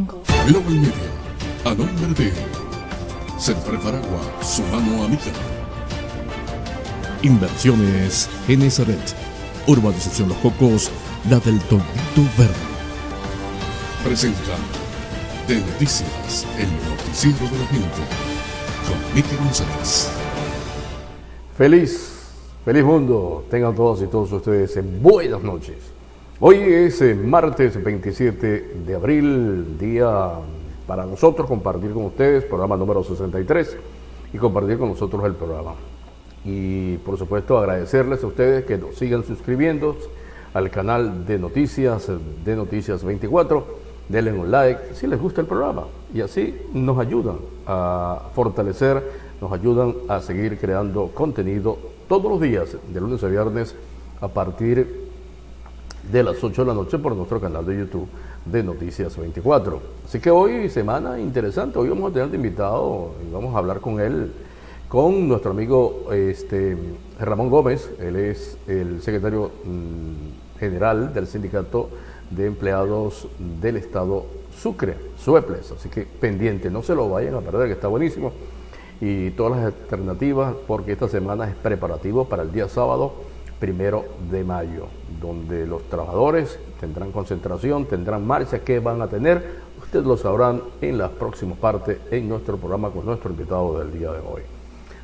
Global Media, a nombre de Sempre Faragua, su mano amiga. Inversiones Genesaret, Urbanización Los Cocos, la del Toldito Verde. Presenta de Noticias, el noticiero de la gente, con Miki González. Feliz mundo, tengan todos y todos ustedes en buenas noches. Hoy es martes 27 de abril, día para nosotros compartir con ustedes, programa número 63, y compartir con nosotros el programa. Y por supuesto agradecerles a ustedes que nos sigan suscribiendo al canal de Noticias 24, denle un like si les gusta el programa, y así nos ayudan a fortalecer, nos ayudan a seguir creando contenido todos los días, de lunes a viernes, a partir de las 8 de la noche por nuestro canal de YouTube de Noticias 24. Así que hoy, semana interesante, hoy vamos a tener de invitado y vamos a hablar con él, con nuestro amigo Ramón Gómez. Él es el secretario general del Sindicato de Empleados del Estado Sucre, SUEPLES. Así que pendiente, no se lo vayan a perder, que está buenísimo. Y todas las alternativas, porque esta semana es preparativo para el día sábado 1 de mayo, donde los trabajadores tendrán concentración, tendrán marcha. ¿Qué van a tener? Ustedes lo sabrán en las próximas partes en nuestro programa con nuestro invitado del día de hoy.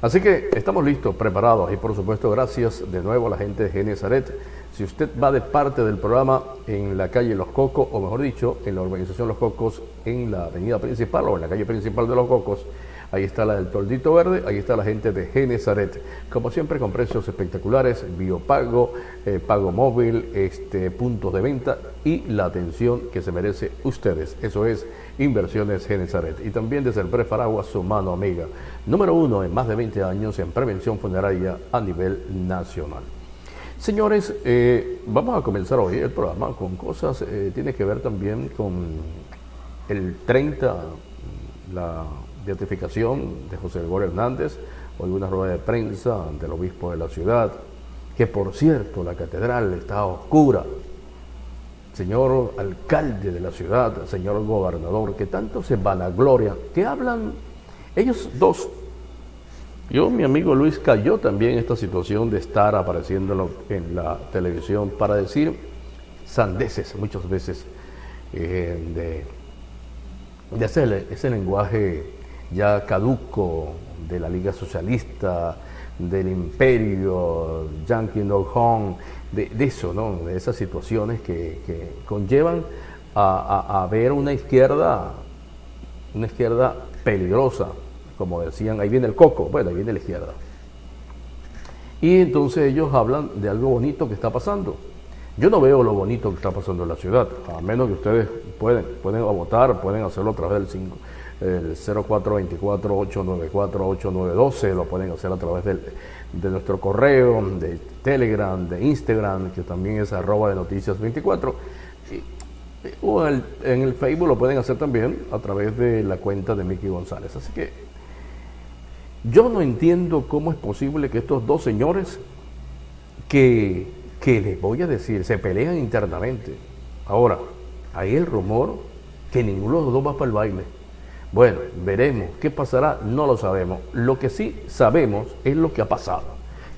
Así que estamos listos, preparados, y por supuesto gracias de nuevo a la gente de Genesaret. Si usted va de parte del programa en la calle Los Cocos, o mejor dicho, en la urbanización Los Cocos, en la avenida principal o en la calle principal de Los Cocos, ahí está la del Toldito Verde, ahí está la gente de Genesaret. Como siempre, con precios espectaculares, biopago, pago móvil, puntos de venta y la atención que se merece ustedes. Eso es Inversiones Genesaret. Y también de Sempre Faragua, su mano amiga. Número 1 en más de 20 años en prevención funeraria a nivel nacional. Señores, vamos a comenzar hoy el programa con cosas, tiene que ver también con el 30, la beatificación de José Gregorio Hernández. Hoy una rueda de prensa del obispo de la ciudad, que por cierto la catedral está oscura. Señor alcalde de la ciudad, señor gobernador, que tanto se vanaglorian, que hablan ellos dos. Mi amigo Luis cayó también en esta situación de estar apareciendo en la televisión para decir sandeces muchas veces, de ese lenguaje ya caduco de la Liga Socialista, del imperio, Yankee No Home, de eso, ¿no? De esas situaciones que conllevan a ver una izquierda peligrosa, como decían, ahí viene el coco, bueno, ahí viene la izquierda. Y entonces ellos hablan de algo bonito que está pasando. Yo no veo lo bonito que está pasando en la ciudad, a menos que ustedes pueden votar, pueden hacerlo a través del 0424-894-8912, lo pueden hacer a través de nuestro correo, de Telegram, de Instagram, que también es @ de Noticias 24, o en el Facebook lo pueden hacer también a través de la cuenta de Miki González. Así que yo no entiendo cómo es posible que estos dos señores, que les voy a decir, se pelean internamente. Ahora, hay el rumor que ninguno de los dos va para el baile. Bueno, veremos qué pasará, no lo sabemos. Lo que sí sabemos es lo que ha pasado,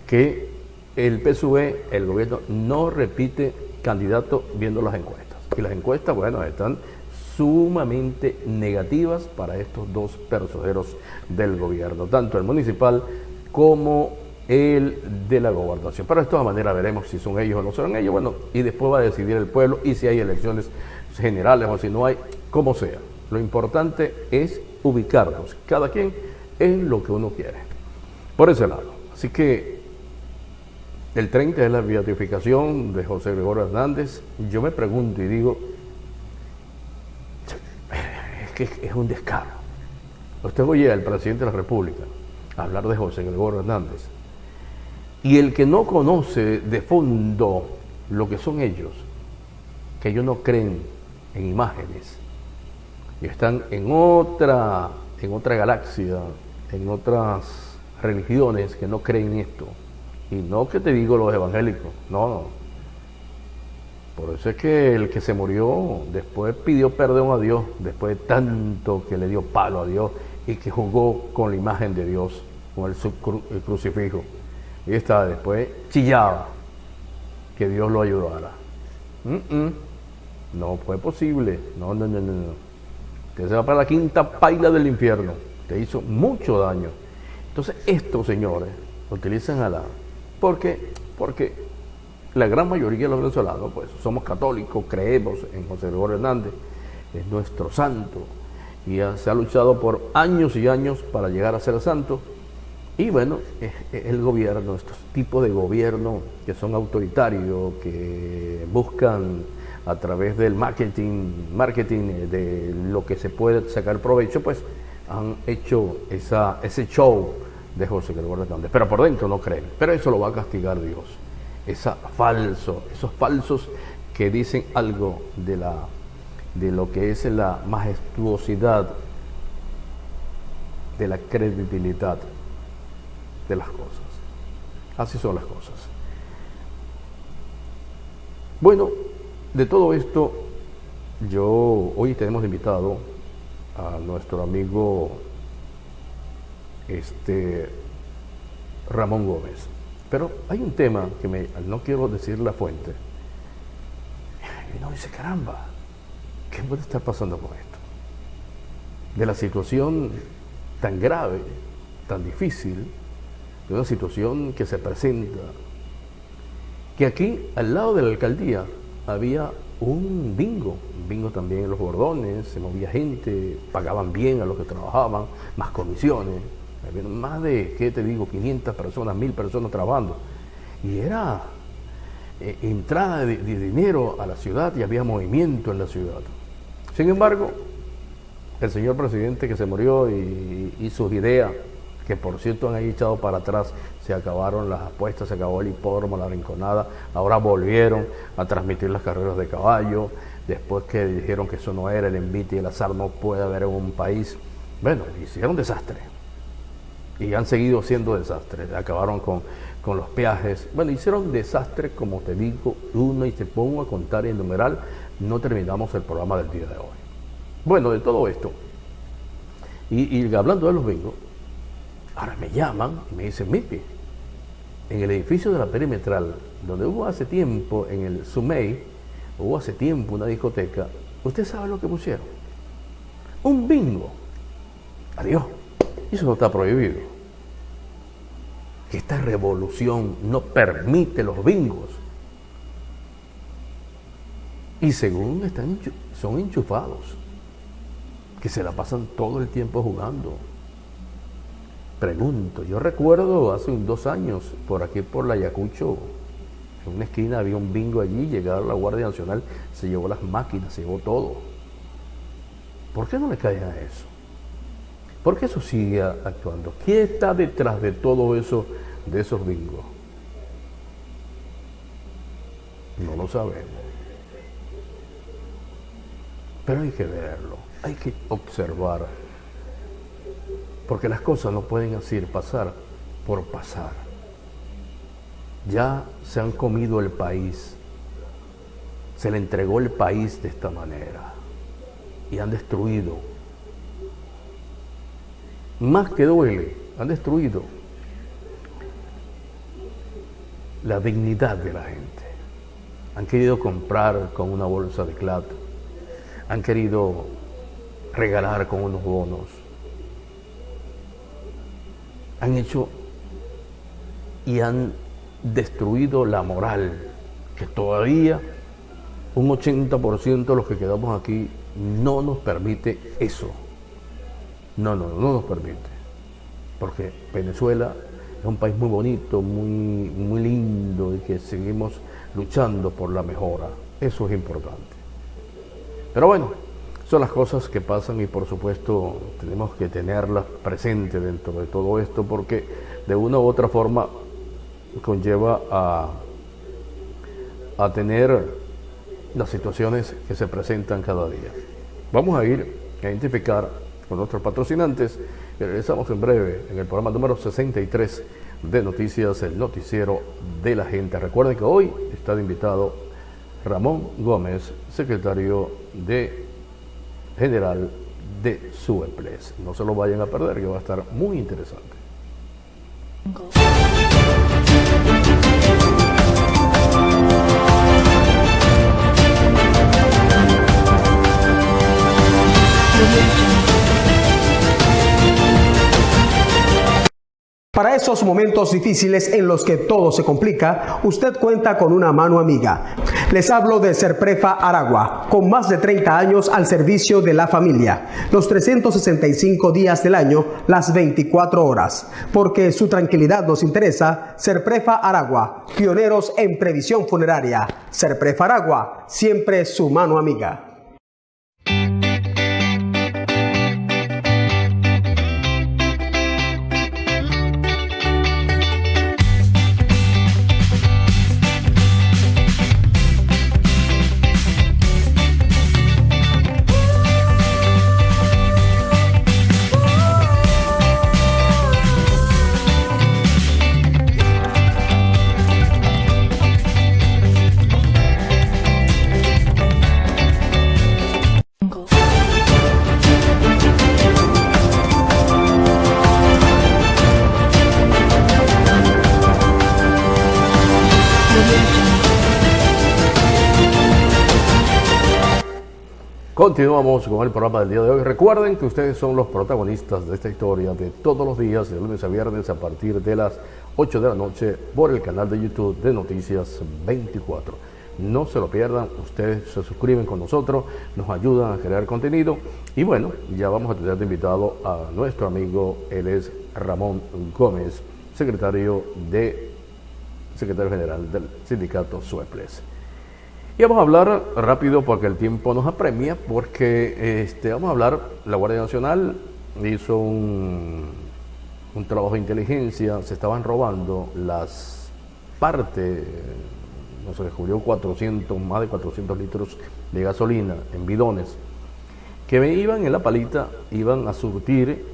que el PSUV, el gobierno, no repite candidato viendo las encuestas. Y las encuestas, bueno, están sumamente negativas para estos dos personeros del gobierno, tanto el municipal como el de la gobernación. Pero de todas maneras veremos si son ellos o no son ellos, bueno, y después va a decidir el pueblo, y si hay elecciones generales o si no hay, como sea. Lo importante es ubicarnos, cada quien en lo que uno quiere, por ese lado. Así que el 30 es la beatificación de José Gregorio Hernández. Yo me pregunto y digo, es que es un descaro. Usted oye al presidente de la República hablar de José Gregorio Hernández, y el que no conoce de fondo lo que son ellos, que ellos no creen en imágenes, y están en otra galaxia, en otras religiones que no creen en esto. Y no que te digo los evangélicos, no. Por eso es que el que se murió después pidió perdón a Dios, después de tanto que le dio palo a Dios y que jugó con la imagen de Dios, con el crucifijo. Y está después chillaba que Dios lo ayudara. No fue posible. No. Usted se va para la quinta paila del infierno. Te hizo mucho daño. Entonces estos señores utilizan a la... Porque la gran mayoría de los venezolanos pues somos católicos, creemos en José Gregorio Hernández, es nuestro santo, y se ha luchado por años y años para llegar a ser santo. Y bueno, el gobierno, estos tipos de gobierno que son autoritarios, que buscan a través del marketing de lo que se puede sacar provecho, pues han hecho ese show de José Gregorio Hernández. Pero por dentro no creen, pero eso lo va a castigar Dios. Esos falsos que dicen algo de lo que es la majestuosidad, de la credibilidad de las cosas. Así son las cosas. Bueno, de todo esto, hoy tenemos invitado a nuestro amigo Ramón Gómez. Pero hay un tema que no quiero decir la fuente. Y uno dice, caramba, ¿qué puede estar pasando con esto? De la situación tan grave, tan difícil, de una situación que se presenta, que aquí, al lado de la alcaldía, había un bingo también en los bordones, se movía gente, pagaban bien a los que trabajaban, más comisiones. Había más de, ¿qué te digo?, 500 personas, 1000 personas trabajando. Y era entrada de dinero a la ciudad y había movimiento en la ciudad. Sin embargo, el señor presidente que se murió y sus ideas, que por cierto han echado para atrás, se acabaron las apuestas, se acabó el hipódromo, la rinconada, ahora volvieron a transmitir las carreras de caballo, después que dijeron que eso no era el envite y el azar no puede haber en un país. Bueno, hicieron desastre. Y han seguido siendo desastres, acabaron con los peajes. Bueno, hicieron desastre, como te digo, y te pongo a contar y enumerar, no terminamos el programa del día de hoy. Bueno, de todo esto, y hablando de los bingos, ahora me llaman y me dicen, Mipi, en el edificio de la Perimetral, donde hubo hace tiempo, en el Sumey, hubo hace tiempo una discoteca, ¿usted sabe lo que pusieron? Un bingo. Adiós. Y eso no está prohibido. Que esta revolución no permite los bingos. Y según son enchufados, que se la pasan todo el tiempo jugando. Pregunto, yo recuerdo hace 2 años, por aquí por la Ayacucho, en una esquina había un bingo allí, llegaron la Guardia Nacional, se llevó las máquinas, se llevó todo. ¿Por qué no le caen a eso? ¿Por qué eso sigue actuando? ¿Quién está detrás de todo eso, de esos bingos? No lo sabemos. Pero hay que verlo, hay que observar. Porque las cosas no pueden así pasar por pasar. Ya se han comido el país. Se le entregó el país de esta manera. Y han destruido. Más que duele, han destruido la dignidad de la gente. Han querido comprar con una bolsa de plata. Han querido regalar con unos bonos. Han hecho y han destruido la moral, que todavía un 80% de los que quedamos aquí no nos permite eso. No nos permite. Porque Venezuela es un país muy bonito, muy lindo, y que seguimos luchando por la mejora. Eso es importante. Pero bueno, son las cosas que pasan y por supuesto tenemos que tenerlas presentes dentro de todo esto, porque de una u otra forma conlleva a tener las situaciones que se presentan cada día. Vamos a ir a identificar con nuestros patrocinantes y regresamos en breve en el programa número 63 de Noticias, el noticiero de la gente. Recuerden que hoy está de invitado Ramón Gómez, secretario general de Sueples. No se lo vayan a perder, que va a estar muy interesante. Para esos momentos difíciles en los que todo se complica, usted cuenta con una mano amiga. Les hablo de Serprefa Aragua, con más de 30 años al servicio de la familia, los 365 días del año, las 24 horas. Porque su tranquilidad nos interesa, Serprefa Aragua, pioneros en previsión funeraria. Serprefa Aragua, siempre su mano amiga. Continuamos con el programa del día de hoy. Recuerden que ustedes son los protagonistas de esta historia de todos los días, de lunes a viernes, a partir de las 8 de la noche, por el canal de YouTube de Noticias 24. No se lo pierdan, ustedes se suscriben con nosotros, nos ayudan a crear contenido. Y bueno, ya vamos a tener de invitado a nuestro amigo, él es Ramón Gómez, secretario general del sindicato Sueples. Y vamos a hablar rápido porque el tiempo nos apremia, porque vamos a hablar, la Guardia Nacional hizo un trabajo de inteligencia, se estaban robando las partes, no se descubrió más de 400 litros de gasolina en bidones, que iban en la palita, iban a surtir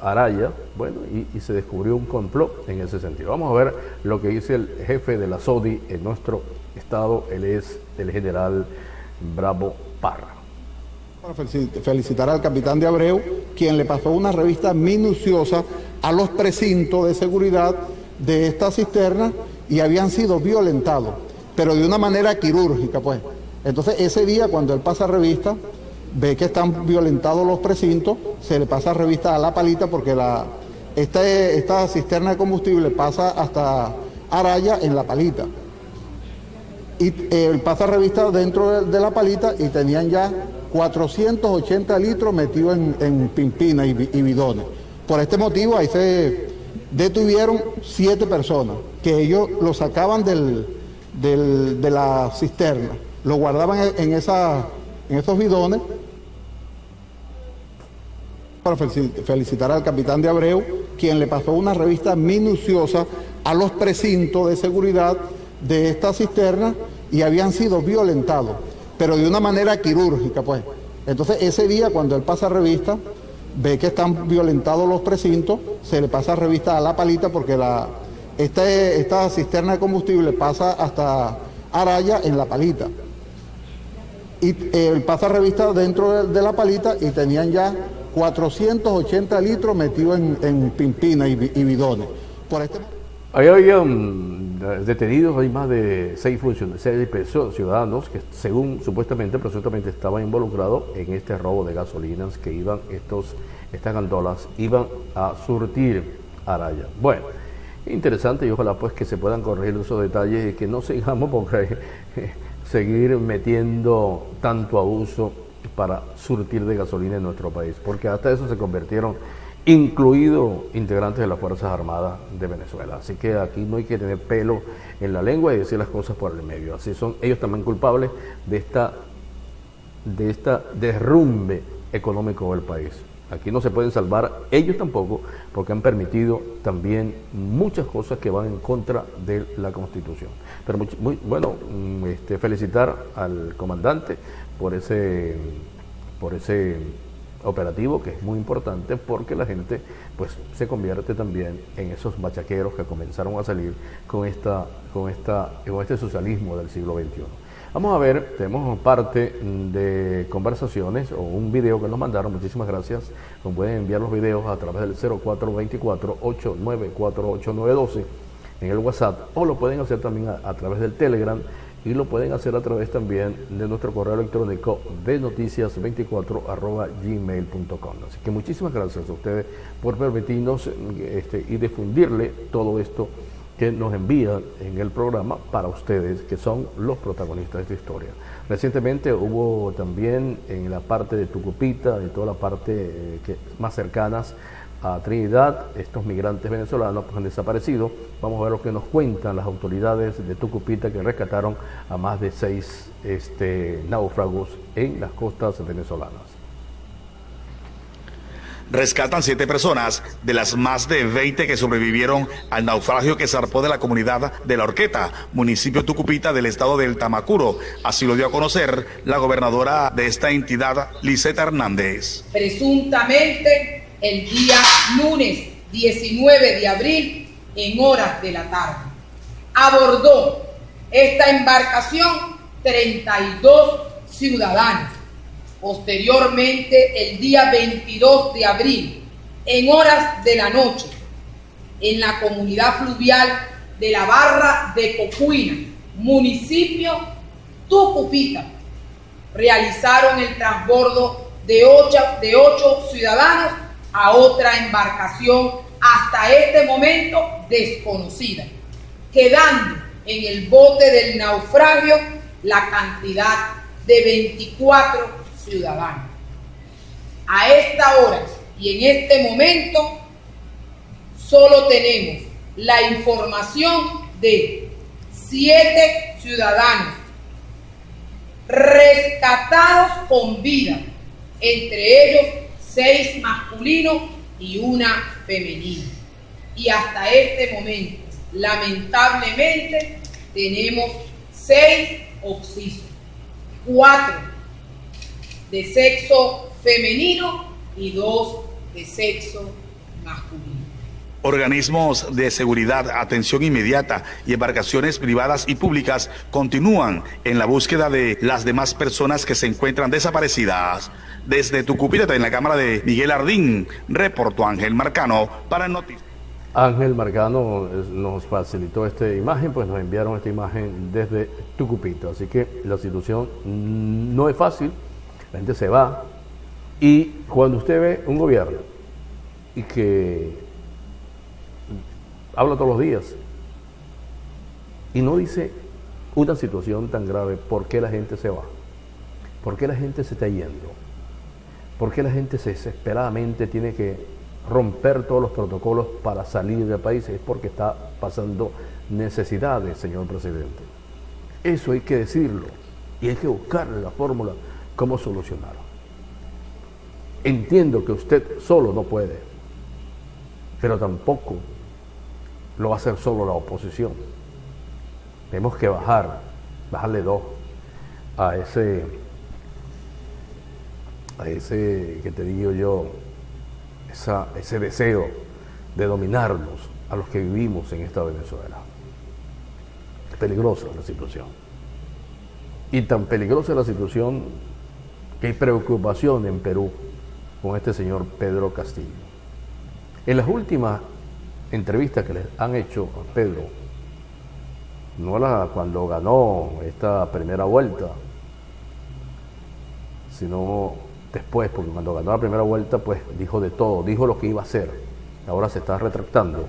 Araya, bueno, y se descubrió un complot en ese sentido. Vamos a ver lo que dice el jefe de la SODI en nuestro estado, él es el general Bravo Parra. Para felicitar al capitán de Abreu, quien le pasó una revista minuciosa a los precintos de seguridad de esta cisterna y habían sido violentados, pero de una manera quirúrgica, pues. Entonces ese día, cuando él pasa revista, ve que están violentados los precintos, se le pasa revista a la palita porque esta cisterna de combustible pasa hasta Araya en la palita. Y pasa revista dentro de la palita y tenían ya 480 litros metidos en pimpinas y bidones. Por este motivo ahí se detuvieron 7 personas, que ellos lo sacaban de la cisterna, lo guardaban en esos bidones. Para felicitar al capitán de Abreu, quien le pasó una revista minuciosa a los precintos de seguridad de esta cisterna y habían sido violentados, pero de una manera quirúrgica, pues. Entonces ese día, cuando él pasa revista, ve que están violentados los precintos, se le pasa revista a la palita porque esta cisterna de combustible pasa hasta Araya en la palita. Y pasa revista dentro de la palita y tenían ya 480 litros metidos en pimpinas y bidones. Ahí habían detenidos, hay más de 6 ciudadanos que supuestamente, presuntamente estaban involucrados en este robo de gasolinas que estas gandolas iban a surtir Araya. Bueno, interesante y ojalá pues que se puedan corregir esos detalles y que no sigamos porque seguir metiendo tanto abuso para surtir de gasolina en nuestro país, porque hasta eso se convirtieron, incluidos integrantes de las Fuerzas Armadas de Venezuela. Así que aquí no hay que tener pelo en la lengua y decir las cosas por el medio. Así son ellos también culpables de esta derrumbe económico del país. Aquí no se pueden salvar ellos tampoco, porque han permitido también muchas cosas que van en contra de la Constitución. Pero muy bueno, felicitar al comandante por ese operativo, que es muy importante porque la gente pues se convierte también en esos machaqueros que comenzaron a salir con este socialismo del siglo XXI. Vamos a ver, tenemos parte de conversaciones o un video que nos mandaron, muchísimas gracias. Nos pueden enviar los videos a través del 0424-894-8912 en el WhatsApp, o lo pueden hacer también a través del Telegram, y lo pueden hacer a través también de nuestro correo electrónico de noticias24@gmail.com. Así que muchísimas gracias a ustedes por permitirnos y difundirle todo esto que nos envían en el programa para ustedes, que son los protagonistas de esta historia. Recientemente hubo también en la parte de Tucupita, de toda la parte más cercanas a Trinidad, estos migrantes venezolanos pues han desaparecido. Vamos a ver lo que nos cuentan las autoridades de Tucupita, que rescataron a más de 6 náufragos en las costas venezolanas. Rescatan 7 personas de las más de 20 que sobrevivieron al naufragio que zarpó de la comunidad de La Horqueta, municipio Tucupita del estado del Tamacuro. Así lo dio a conocer la gobernadora de esta entidad, Liseta Hernández. Presuntamente el día lunes 19 de abril en horas de la tarde abordó esta embarcación 32 ciudadanos. Posteriormente, el día 22 de abril, en horas de la noche, en la comunidad fluvial de la Barra de Cocuina, municipio Tucupita, realizaron el transbordo de 8 ciudadanos a otra embarcación hasta este momento desconocida, quedando en el bote del naufragio la cantidad de 24 ciudadanos. A esta hora y en este momento solo tenemos la información de 7 ciudadanos rescatados con vida, entre ellos 6 masculinos y 1 femenina. Y hasta este momento, lamentablemente, tenemos 6 occisos, 4 de sexo femenino y 2 de sexo masculino. Organismos de seguridad, atención inmediata y embarcaciones privadas y públicas continúan en la búsqueda de las demás personas que se encuentran desaparecidas. Desde Tucupita, en la cámara de Miguel Ardín, reportó Ángel Marcano para Noticias. Ángel Marcano nos facilitó esta imagen, pues nos enviaron esta imagen desde Tucupita. Así que la situación no es fácil, la gente se va, y cuando usted ve un gobierno y que habla todos los días y no dice una situación tan grave, ¿por qué la gente se va? ¿Por qué la gente se está yendo? ¿Por qué la gente desesperadamente tiene que romper todos los protocolos para salir del país? Es porque está pasando necesidades, señor presidente. Eso hay que decirlo y hay que buscarle la fórmula cómo solucionarlo. Entiendo que usted solo no puede, pero tampoco lo va a hacer solo la oposición. Tenemos que bajarle 2 a ese que te digo yo, ese deseo de dominarnos a los que vivimos en esta Venezuela. Es peligrosa la situación. Y tan peligrosa la situación que hay preocupación en Perú con este señor Pedro Castillo. En las últimas entrevistas que les han hecho a Pedro, no cuando ganó esta primera vuelta, sino después, porque cuando ganó la primera vuelta, pues dijo de todo, dijo lo que iba a hacer. Ahora se está retractando.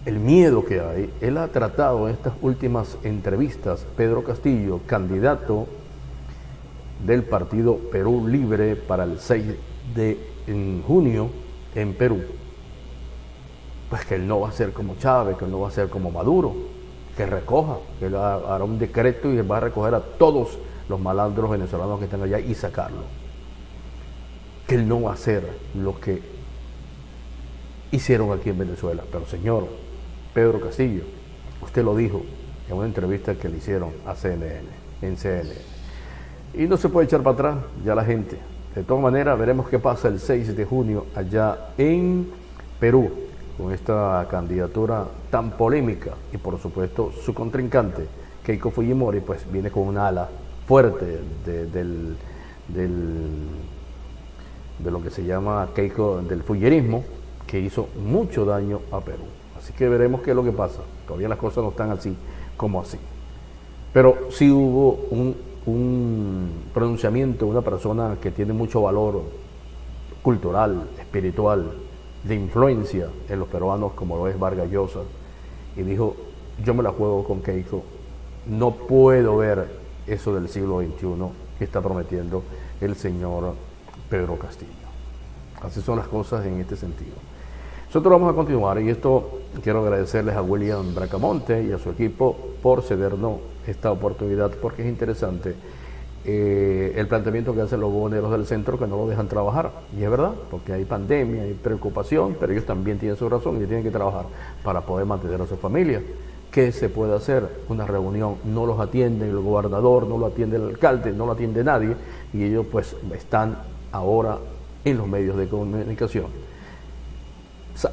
El miedo que hay, él ha tratado en estas últimas entrevistas, Pedro Castillo, candidato del partido Perú Libre para el 6 de junio en Perú, pues que él no va a ser como Chávez, que él no va a ser como Maduro, que recoja, que él hará un decreto y va a recoger a todos los malandros venezolanos que están allá y sacarlo. Que él no va a hacer lo que hicieron aquí en Venezuela. Pero señor Pedro Castillo, usted lo dijo en una entrevista que le hicieron a CNN. Y no se puede echar para atrás ya la gente. De todas maneras, veremos qué pasa el 6 de junio allá en Perú, con esta candidatura tan polémica y por supuesto su contrincante, Keiko Fujimori pues viene con una ala fuerte de lo que se llama Keiko, del fuyerismo, que hizo mucho daño a Perú. Así que veremos qué es lo que pasa. Todavía las cosas no están así como así. Pero sí hubo un pronunciamiento de una persona que tiene mucho valor cultural, espiritual, de influencia en los peruanos, como lo es Vargas Llosa, y dijo: yo me la juego con Keiko, no puedo ver eso del siglo XXI que está prometiendo el señor Pedro Castillo. Así son las cosas en este sentido. Nosotros vamos a continuar, y esto quiero agradecerles a William Bracamonte y a su equipo por cedernos esta oportunidad, porque es interesante el planteamiento que hacen los buhoneros del centro, que no lo dejan trabajar, y es verdad, porque hay pandemia, hay preocupación, pero ellos también tienen su razón y tienen que trabajar para poder mantener a su familia. ¿Qué se puede hacer? Una reunión, no los atiende el gobernador, no lo atiende el alcalde, no lo atiende nadie, y ellos pues están ahora en los medios de comunicación,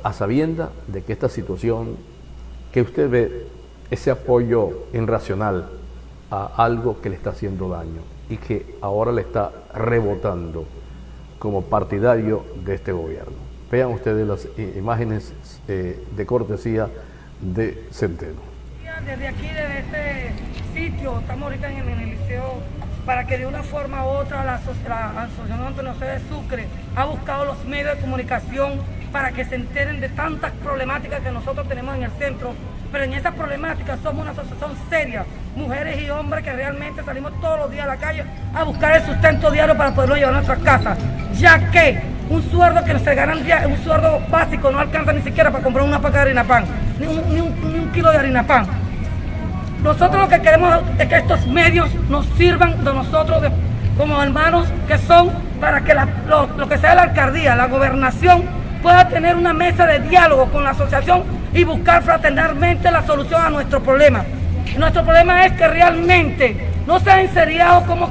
a sabienda de que esta situación, que usted ve ese apoyo irracional a algo que le está haciendo daño y que ahora le está rebotando como partidario de este gobierno. Vean ustedes las imágenes de cortesía de Centeno. Desde aquí, desde este sitio, estamos ahorita en el liceo, para que de una forma u otra la Asociación Antonio José de Sucre ha buscado los medios de comunicación para que se enteren de tantas problemáticas que nosotros tenemos en el centro. Pero en esas problemáticas somos una asociación seria, mujeres y hombres que realmente salimos todos los días a la calle a buscar el sustento diario para poderlo llevar a nuestras casas, ya que un sueldo que se gana un sueldo básico no alcanza ni siquiera para comprar una paca de harina pan, ni un kilo de harina pan. Nosotros lo que queremos es que estos medios nos sirvan de nosotros como hermanos que son, para que lo que sea la alcaldía, la gobernación, pueda tener una mesa de diálogo con la asociación y buscar fraternalmente la solución a nuestro problema. Nuestro problema es que realmente no se ha enseriado cómo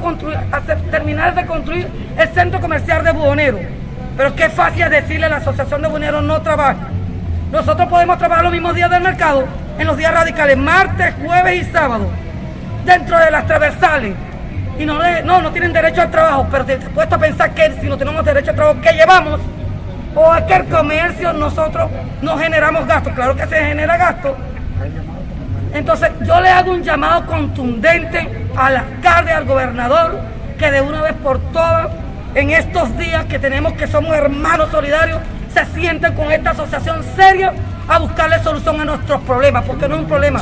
terminar de construir el centro comercial de Buhonero. Pero qué fácil es decirle a la asociación de buhoneros no trabaja. Nosotros podemos trabajar los mismos días del mercado, en los días radicales, martes, jueves y sábado, dentro de las transversales. Y no tienen derecho al trabajo, pero te he puesto a pensar que si no tenemos derecho al trabajo, ¿qué llevamos? O a que el comercio nosotros no generamos gastos. Claro que se genera gasto. Entonces yo le hago un llamado contundente al alcalde, al gobernador, que de una vez por todas, en estos días que tenemos, que somos hermanos solidarios, se sienten con esta asociación seria a buscarle solución a nuestros problemas, porque no es un problema,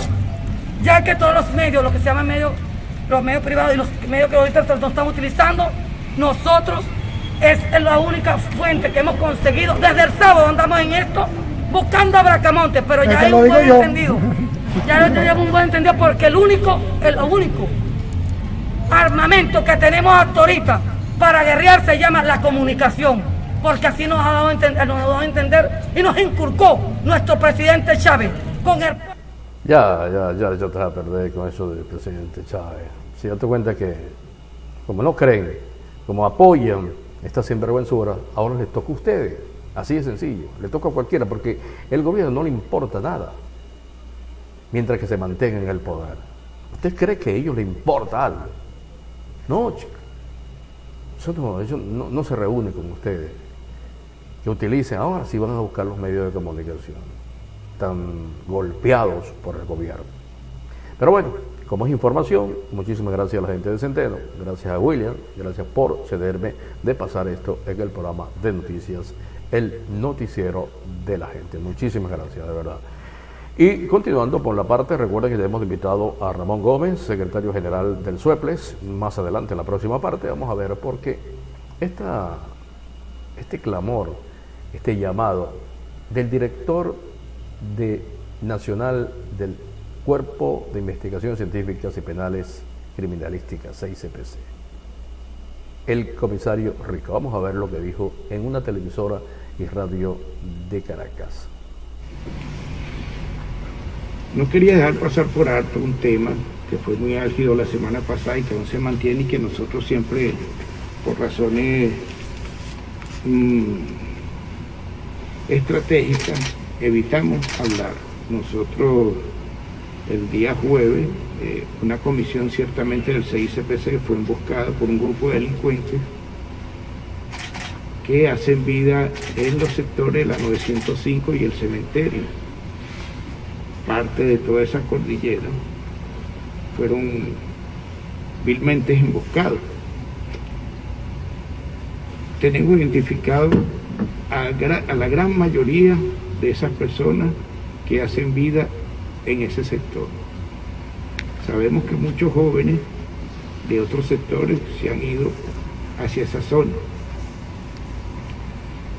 ya que todos los medios, lo que se llaman medios, los medios privados y los medios que ahorita no estamos utilizando, nosotros es la única fuente que hemos conseguido. Desde el sábado andamos en esto buscando a Bracamonte, pero ya hay un buen entendido. Ya tenemos un buen entendido, porque el único armamento que tenemos hasta ahorita para guerrear se llama la comunicación, porque así nos ha dado a entender y nos inculcó nuestro presidente Chávez con el... Ya te vas a perder con eso del presidente Chávez. Si date cuenta que, como no creen, como apoyan esta sinvergüenzura, ahora les toca a ustedes. Así de sencillo, le toca a cualquiera, porque el gobierno no le importa nada mientras que se mantengan en el poder. ¿Usted cree que a ellos les importa algo? No, chicos. Ellos no se reúnen con ustedes, que utilicen, ahora sí van a buscar los medios de comunicación, tan golpeados por el gobierno. Pero bueno, como es información, muchísimas gracias a la gente de Centeno, gracias a William, gracias por cederme de pasar esto en el programa de noticias, el noticiero de la gente. Muchísimas gracias, de verdad. Y continuando por la parte, recuerden que tenemos invitado a Ramón Gómez, secretario general del Sueples. Más adelante, en la próxima parte, vamos a ver por qué este clamor, este llamado del director nacional del Cuerpo de Investigaciones Científicas y Penales Criminalísticas, 6CPC, el comisario Rico. Vamos a ver lo que dijo en una televisora y radio de Caracas. No quería dejar pasar por alto un tema que fue muy álgido la semana pasada y que aún se mantiene, y que nosotros siempre, por razones estratégicas, evitamos hablar. Nosotros el día jueves, una comisión ciertamente del CICPC fue emboscada por un grupo de delincuentes que hacen vida en los sectores de la 905 y el cementerio. Parte de toda esa cordillera fueron vilmente emboscados. Tenemos identificado a la gran mayoría de esas personas que hacen vida en ese sector. Sabemos que muchos jóvenes de otros sectores se han ido hacia esa zona.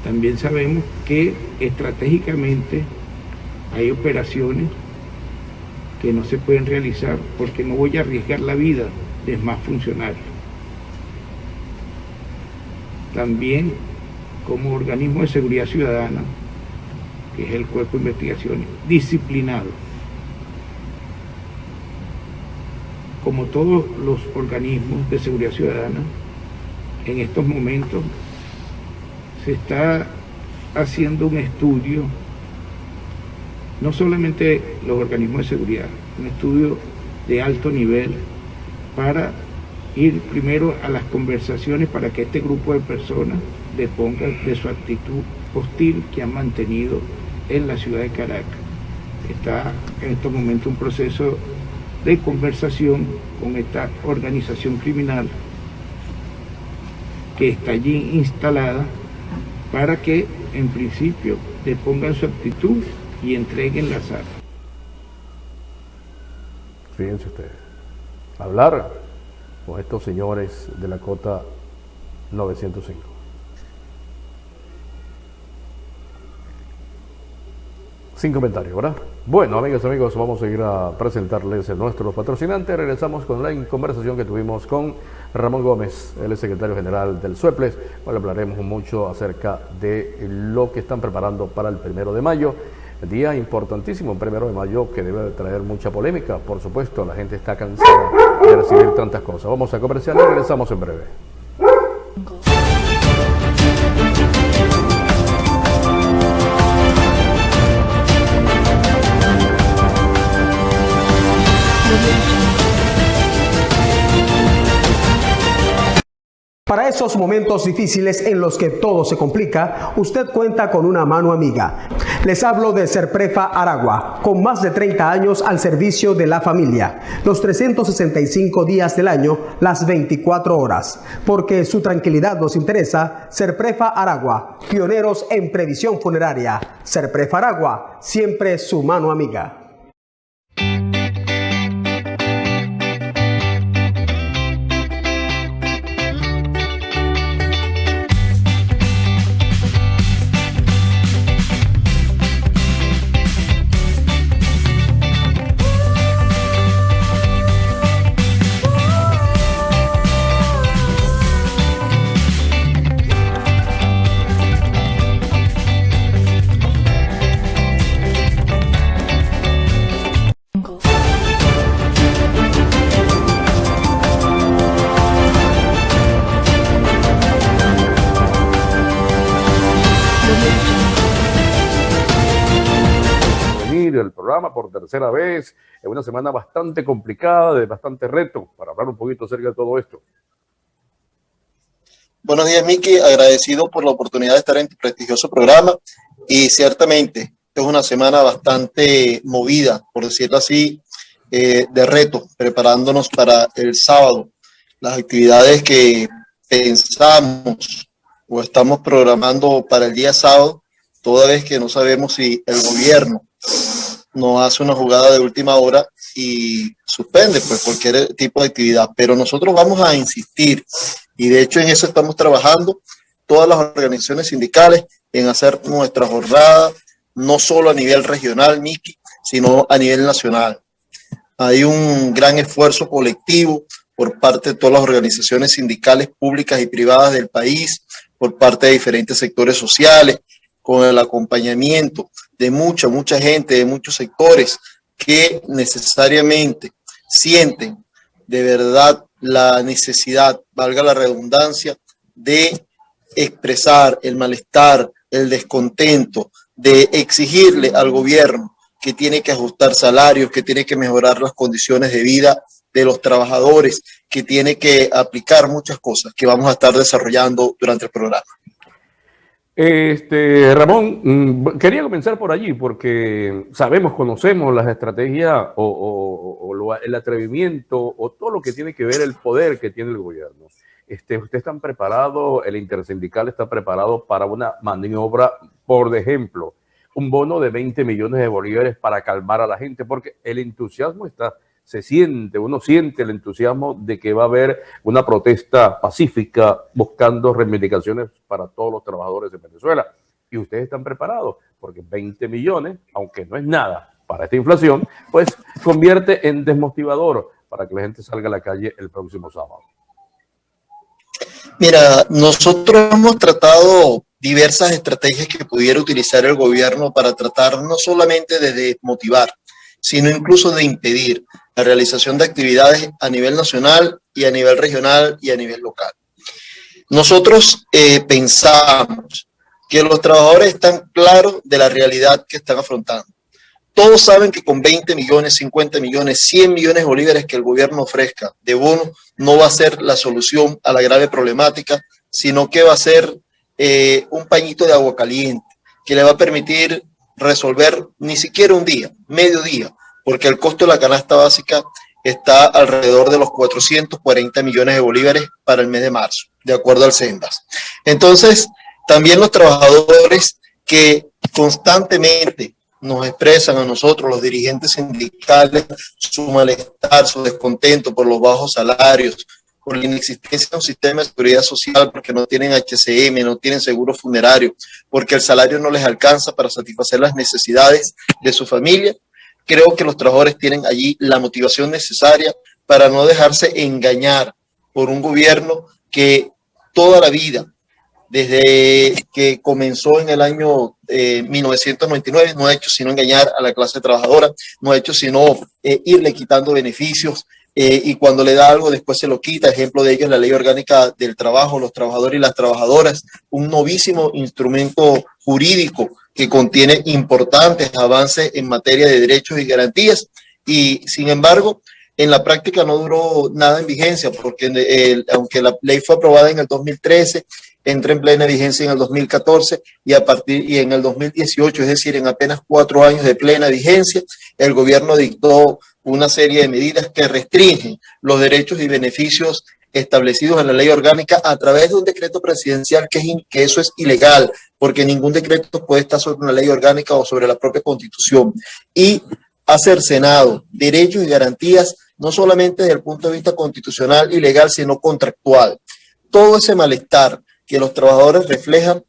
También sabemos que estratégicamente hay operaciones que no se pueden realizar porque no voy a arriesgar la vida de más funcionarios. También como organismo de seguridad ciudadana, que es el Cuerpo de Investigaciones, disciplinado. Como todos los organismos de seguridad ciudadana, en estos momentos se está haciendo un estudio, no solamente los organismos de seguridad, un estudio de alto nivel para ir primero a las conversaciones para que este grupo de personas depongan de su actitud hostil que han mantenido en la ciudad de Caracas. Está en estos momentos un proceso de conversación con esta organización criminal que está allí instalada para que en principio depongan su actitud y entreguen las armas. Fíjense ustedes, hablar con estos señores de la cota 905. Sin comentarios, ¿verdad? Bueno, amigas y amigos, vamos a ir a presentarles a nuestros patrocinantes. Regresamos con la conversación que tuvimos con Ramón Gómez, el secretario general del SUEPLES. Hoy hablaremos mucho acerca de lo que están preparando para el 1 de mayo. Día importantísimo, el 1 de mayo, que debe traer mucha polémica. Por supuesto, la gente está cansada de recibir tantas cosas. Vamos a comercial y regresamos en breve. Para esos momentos difíciles en los que todo se complica, usted cuenta con una mano amiga. Les hablo de Serprefa Aragua, con más de 30 años al servicio de la familia, los 365 días del año, las 24 horas. Porque su tranquilidad nos interesa, Serprefa Aragua, pioneros en previsión funeraria. Serprefa Aragua, siempre su mano amiga. El programa por tercera vez, en una semana bastante complicada, de bastante reto, para hablar un poquito acerca de todo esto. Buenos días, Miki, agradecido por la oportunidad de estar en tu prestigioso programa, y ciertamente es una semana bastante movida, por decirlo así, de reto, preparándonos para el sábado. Las actividades que pensamos o estamos programando para el día sábado, toda vez que no sabemos si el gobierno nos hace una jugada de última hora y suspende pues cualquier tipo de actividad, pero nosotros vamos a insistir, y de hecho en eso estamos trabajando todas las organizaciones sindicales, en hacer nuestra jornada no solo a nivel regional, Miki, sino a nivel nacional. Hay un gran esfuerzo colectivo por parte de todas las organizaciones sindicales públicas y privadas del país, por parte de diferentes sectores sociales, con el acompañamiento de mucha gente, de muchos sectores que necesariamente sienten de verdad la necesidad, valga la redundancia, de expresar el malestar, el descontento, de exigirle al gobierno que tiene que ajustar salarios, que tiene que mejorar las condiciones de vida de los trabajadores, que tiene que aplicar muchas cosas que vamos a estar desarrollando durante el programa. Ramón, quería comenzar por allí porque conocemos las estrategias el atrevimiento o todo lo que tiene que ver el poder que tiene el gobierno. ¿Usted está preparado, el intersindical está preparado para una maniobra, por ejemplo, un bono de 20 millones de bolívares para calmar a la gente? Porque el entusiasmo uno siente el entusiasmo de que va a haber una protesta pacífica buscando reivindicaciones para todos los trabajadores de Venezuela. Y ustedes están preparados, porque 20 millones, aunque no es nada para esta inflación, pues convierte en desmotivador para que la gente salga a la calle el próximo sábado. Mira, nosotros hemos tratado diversas estrategias que pudiera utilizar el gobierno para tratar no solamente de desmotivar, sino incluso de impedir la realización de actividades a nivel nacional y a nivel regional y a nivel local. Nosotros pensamos que los trabajadores están claros de la realidad que están afrontando. Todos saben que con 20 millones, 50 millones, 100 millones de bolívares que el gobierno ofrezca de bono no va a ser la solución a la grave problemática, sino que va a ser un pañito de agua caliente que le va a permitir resolver ni siquiera un día, medio día, porque el costo de la canasta básica está alrededor de los 440 millones de bolívares para el mes de marzo, de acuerdo al CENDAS. Entonces, también los trabajadores que constantemente nos expresan a nosotros, los dirigentes sindicales, su malestar, su descontento por los bajos salarios, por la inexistencia de un sistema de seguridad social, porque no tienen HCM, no tienen seguro funerario, porque el salario no les alcanza para satisfacer las necesidades de su familia. Creo que los trabajadores tienen allí la motivación necesaria para no dejarse engañar por un gobierno que toda la vida, desde que comenzó en el año 1999, no ha hecho sino engañar a la clase trabajadora, no ha hecho sino irle quitando beneficios, y cuando le da algo después se lo quita. Ejemplo de ello es la Ley Orgánica del Trabajo, los trabajadores y las trabajadoras, un novísimo instrumento jurídico que contiene importantes avances en materia de derechos y garantías, y sin embargo en la práctica no duró nada en vigencia, porque aunque la ley fue aprobada en el 2013, entra en plena vigencia en el 2014 y en el 2018, es decir, en apenas 4 años de plena vigencia, el gobierno dictó una serie de medidas que restringen los derechos y beneficios establecidos en la ley orgánica a través de un decreto presidencial que eso es ilegal, porque ningún decreto puede estar sobre una ley orgánica o sobre la propia Constitución. Y ha cercenado derechos y garantías no solamente desde el punto de vista constitucional y legal, sino contractual. Todo ese malestar que los trabajadores reflejan,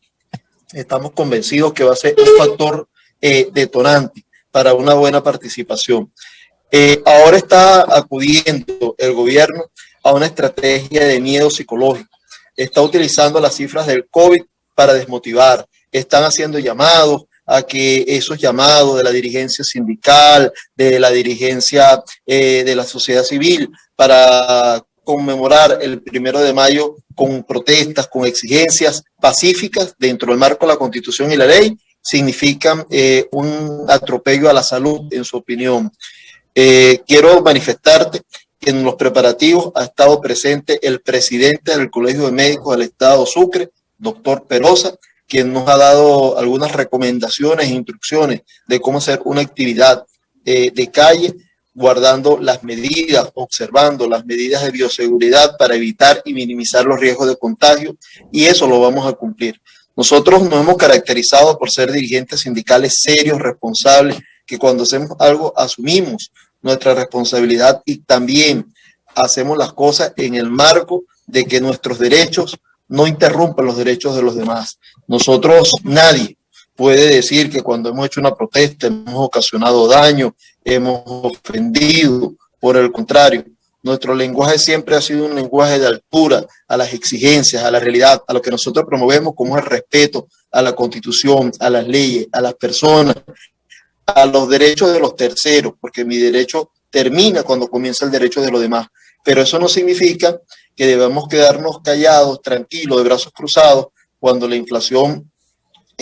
estamos convencidos que va a ser un factor detonante para una buena participación. Ahora está acudiendo el gobierno a una estrategia de miedo psicológico. Está utilizando las cifras del COVID para desmotivar. Están haciendo llamados a que esos llamados de la dirigencia sindical, de la dirigencia de la sociedad civil, para conmemorar el 1 de mayo con protestas, con exigencias pacíficas dentro del marco de la Constitución y la ley, significan un atropello a la salud, en su opinión. Quiero manifestarte que en los preparativos ha estado presente el presidente del Colegio de Médicos del Estado Sucre, doctor Perosa, quien nos ha dado algunas recomendaciones e instrucciones de cómo hacer una actividad de calle, guardando las medidas, observando las medidas de bioseguridad para evitar y minimizar los riesgos de contagio, y eso lo vamos a cumplir. Nosotros nos hemos caracterizado por ser dirigentes sindicales serios, responsables, que cuando hacemos algo asumimos nuestra responsabilidad y también hacemos las cosas en el marco de que nuestros derechos no interrumpan los derechos de los demás. Nosotros, nadie puede decir que cuando hemos hecho una protesta hemos ocasionado daño, hemos ofendido. Por el contrario, nuestro lenguaje siempre ha sido un lenguaje de altura a las exigencias, a la realidad, a lo que nosotros promovemos como el respeto a la Constitución, a las leyes, a las personas, a los derechos de los terceros, porque mi derecho termina cuando comienza el derecho de los demás. Pero eso no significa que debamos quedarnos callados, tranquilos, de brazos cruzados, cuando la inflación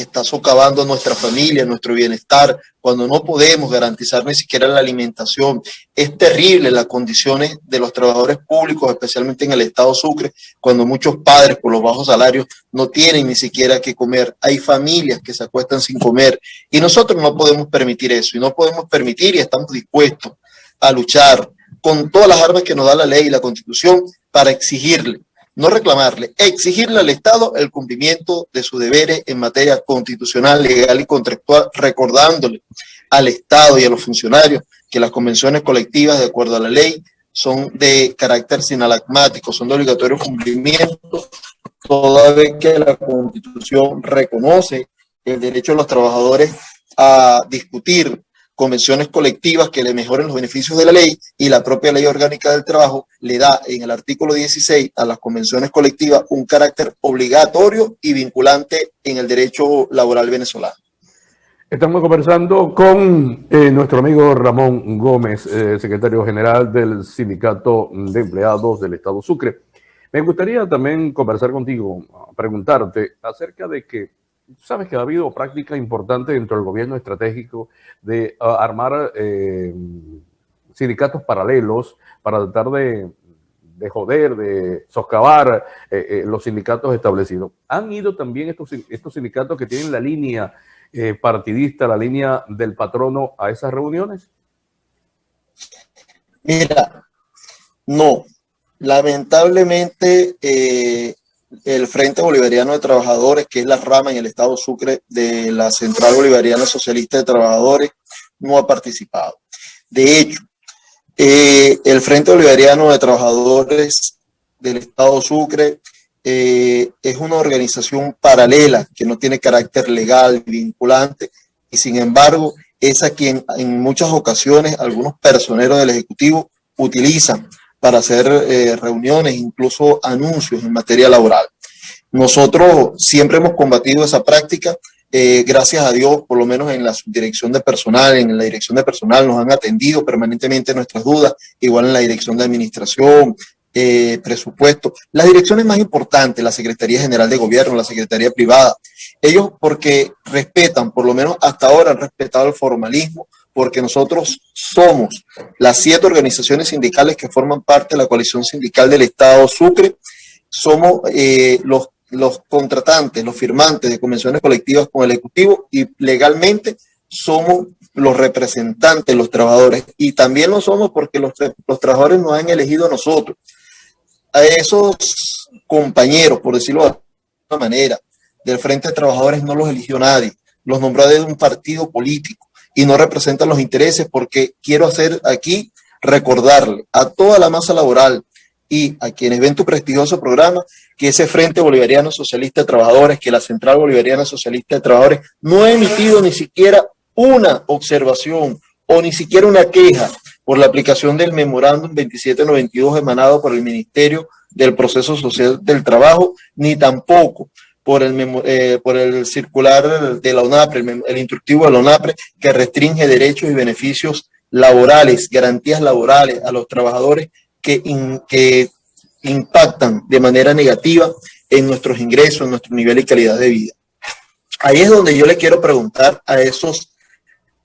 está socavando a nuestra familia, nuestro bienestar, cuando no podemos garantizar ni siquiera la alimentación. Es terrible las condiciones de los trabajadores públicos, especialmente en el estado Sucre, cuando muchos padres por los bajos salarios no tienen ni siquiera que comer. Hay familias que se acuestan sin comer y nosotros no podemos permitir eso, y no podemos permitir, y estamos dispuestos a luchar con todas las armas que nos da la ley y la Constitución para exigirle, no reclamarle, exigirle al Estado el cumplimiento de sus deberes en materia constitucional, legal y contractual, recordándole al Estado y a los funcionarios que las convenciones colectivas, de acuerdo a la ley, son de carácter sinalagmático, son de obligatorio cumplimiento, toda vez que la Constitución reconoce el derecho de los trabajadores a discutir convenciones colectivas que le mejoren los beneficios de la ley, y la propia Ley Orgánica del Trabajo le da en el artículo 16 a las convenciones colectivas un carácter obligatorio y vinculante en el derecho laboral venezolano. Estamos conversando con nuestro amigo Ramón Gómez, secretario general del Sindicato de Empleados del Estado Sucre. Me gustaría también conversar contigo, preguntarte acerca de que sabes que ha habido práctica importante dentro del gobierno estratégico de armar sindicatos paralelos para tratar de joder, de soscavar los sindicatos establecidos. ¿Han ido también estos sindicatos que tienen la línea partidista, la línea del patrono, a esas reuniones? Mira, no. Lamentablemente, el Frente Bolivariano de Trabajadores, que es la rama en el estado Sucre de la Central Bolivariana Socialista de Trabajadores, no ha participado. De hecho, el Frente Bolivariano de Trabajadores del estado Sucre es una organización paralela que no tiene carácter legal vinculante, y sin embargo es a quien en muchas ocasiones algunos personeros del Ejecutivo utilizan para hacer reuniones, incluso anuncios en materia laboral. Nosotros siempre hemos combatido esa práctica, gracias a Dios, por lo menos en la subdirección de personal, en la dirección de personal nos han atendido permanentemente nuestras dudas, igual en la dirección de administración, presupuesto, las direcciones más importantes, la Secretaría General de Gobierno, la Secretaría Privada, ellos porque respetan, por lo menos hasta ahora han respetado el formalismo, porque nosotros somos las 7 organizaciones sindicales que forman parte de la coalición sindical del Estado Sucre, somos los contratantes, los firmantes de convenciones colectivas con el Ejecutivo, y legalmente somos los representantes de los trabajadores, y también lo somos porque los trabajadores nos han elegido a nosotros. A esos compañeros, por decirlo de alguna manera, del Frente de Trabajadores no los eligió nadie, los nombró de un partido político y no representan los intereses, porque quiero hacer aquí recordarle a toda la masa laboral y a quienes ven tu prestigioso programa que ese Frente Bolivariano Socialista de Trabajadores, que la Central Bolivariana Socialista de Trabajadores no ha emitido ni siquiera una observación o ni siquiera una queja por la aplicación del memorándum 2792 emanado por el Ministerio del Proceso Social del Trabajo, ni tampoco por el circular de la ONAPRE, el instructivo de la ONAPRE, que restringe derechos y beneficios laborales, garantías laborales a los trabajadores que impactan de manera negativa en nuestros ingresos, en nuestro nivel y calidad de vida. Ahí es donde yo le quiero preguntar a esos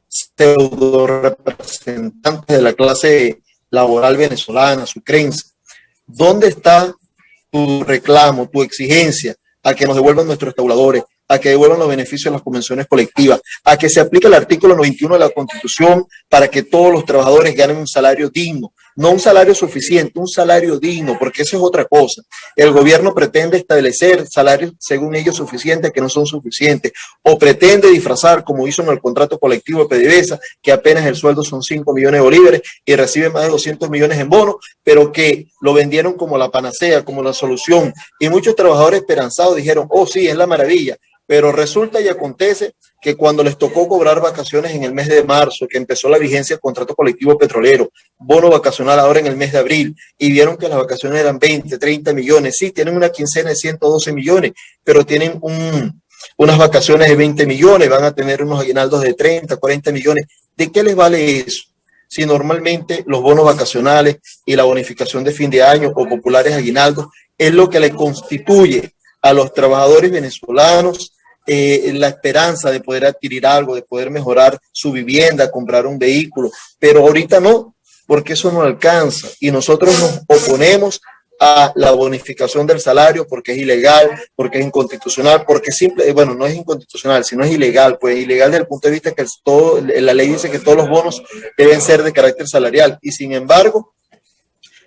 pseudo representantes de la clase laboral venezolana, sucrense, ¿dónde está tu reclamo, tu exigencia a que nos devuelvan nuestros tabuladores, a que devuelvan los beneficios de las convenciones colectivas, a que se aplique el artículo 91 de la Constitución para que todos los trabajadores ganen un salario digno? No un salario suficiente, un salario digno, porque eso es otra cosa. El gobierno pretende establecer salarios, según ellos, suficientes, que no son suficientes, o pretende disfrazar, como hizo en el contrato colectivo de PDVSA, que apenas el sueldo son 5 millones de bolívares y recibe más de 200 millones en bonos, pero que lo vendieron como la panacea, como la solución. Y muchos trabajadores esperanzados dijeron, oh sí, es la maravilla. Pero resulta y acontece que cuando les tocó cobrar vacaciones en el mes de marzo, que empezó la vigencia del contrato colectivo petrolero, bono vacacional ahora en el mes de abril, y vieron que las vacaciones eran 20, 30 millones, sí, tienen una quincena de 112 millones, pero tienen unas vacaciones de 20 millones, van a tener unos aguinaldos de 30, 40 millones. ¿De qué les vale eso? Si normalmente los bonos vacacionales y la bonificación de fin de año o populares aguinaldos es lo que le constituye a los trabajadores venezolanos la esperanza de poder adquirir algo, de poder mejorar su vivienda, comprar un vehículo, pero ahorita no, porque eso no alcanza y nosotros nos oponemos a la bonificación del salario porque es ilegal, porque es inconstitucional, porque bueno, no es inconstitucional, sino es ilegal, pues ilegal desde el punto de vista que la ley dice que todos los bonos deben ser de carácter salarial y sin embargo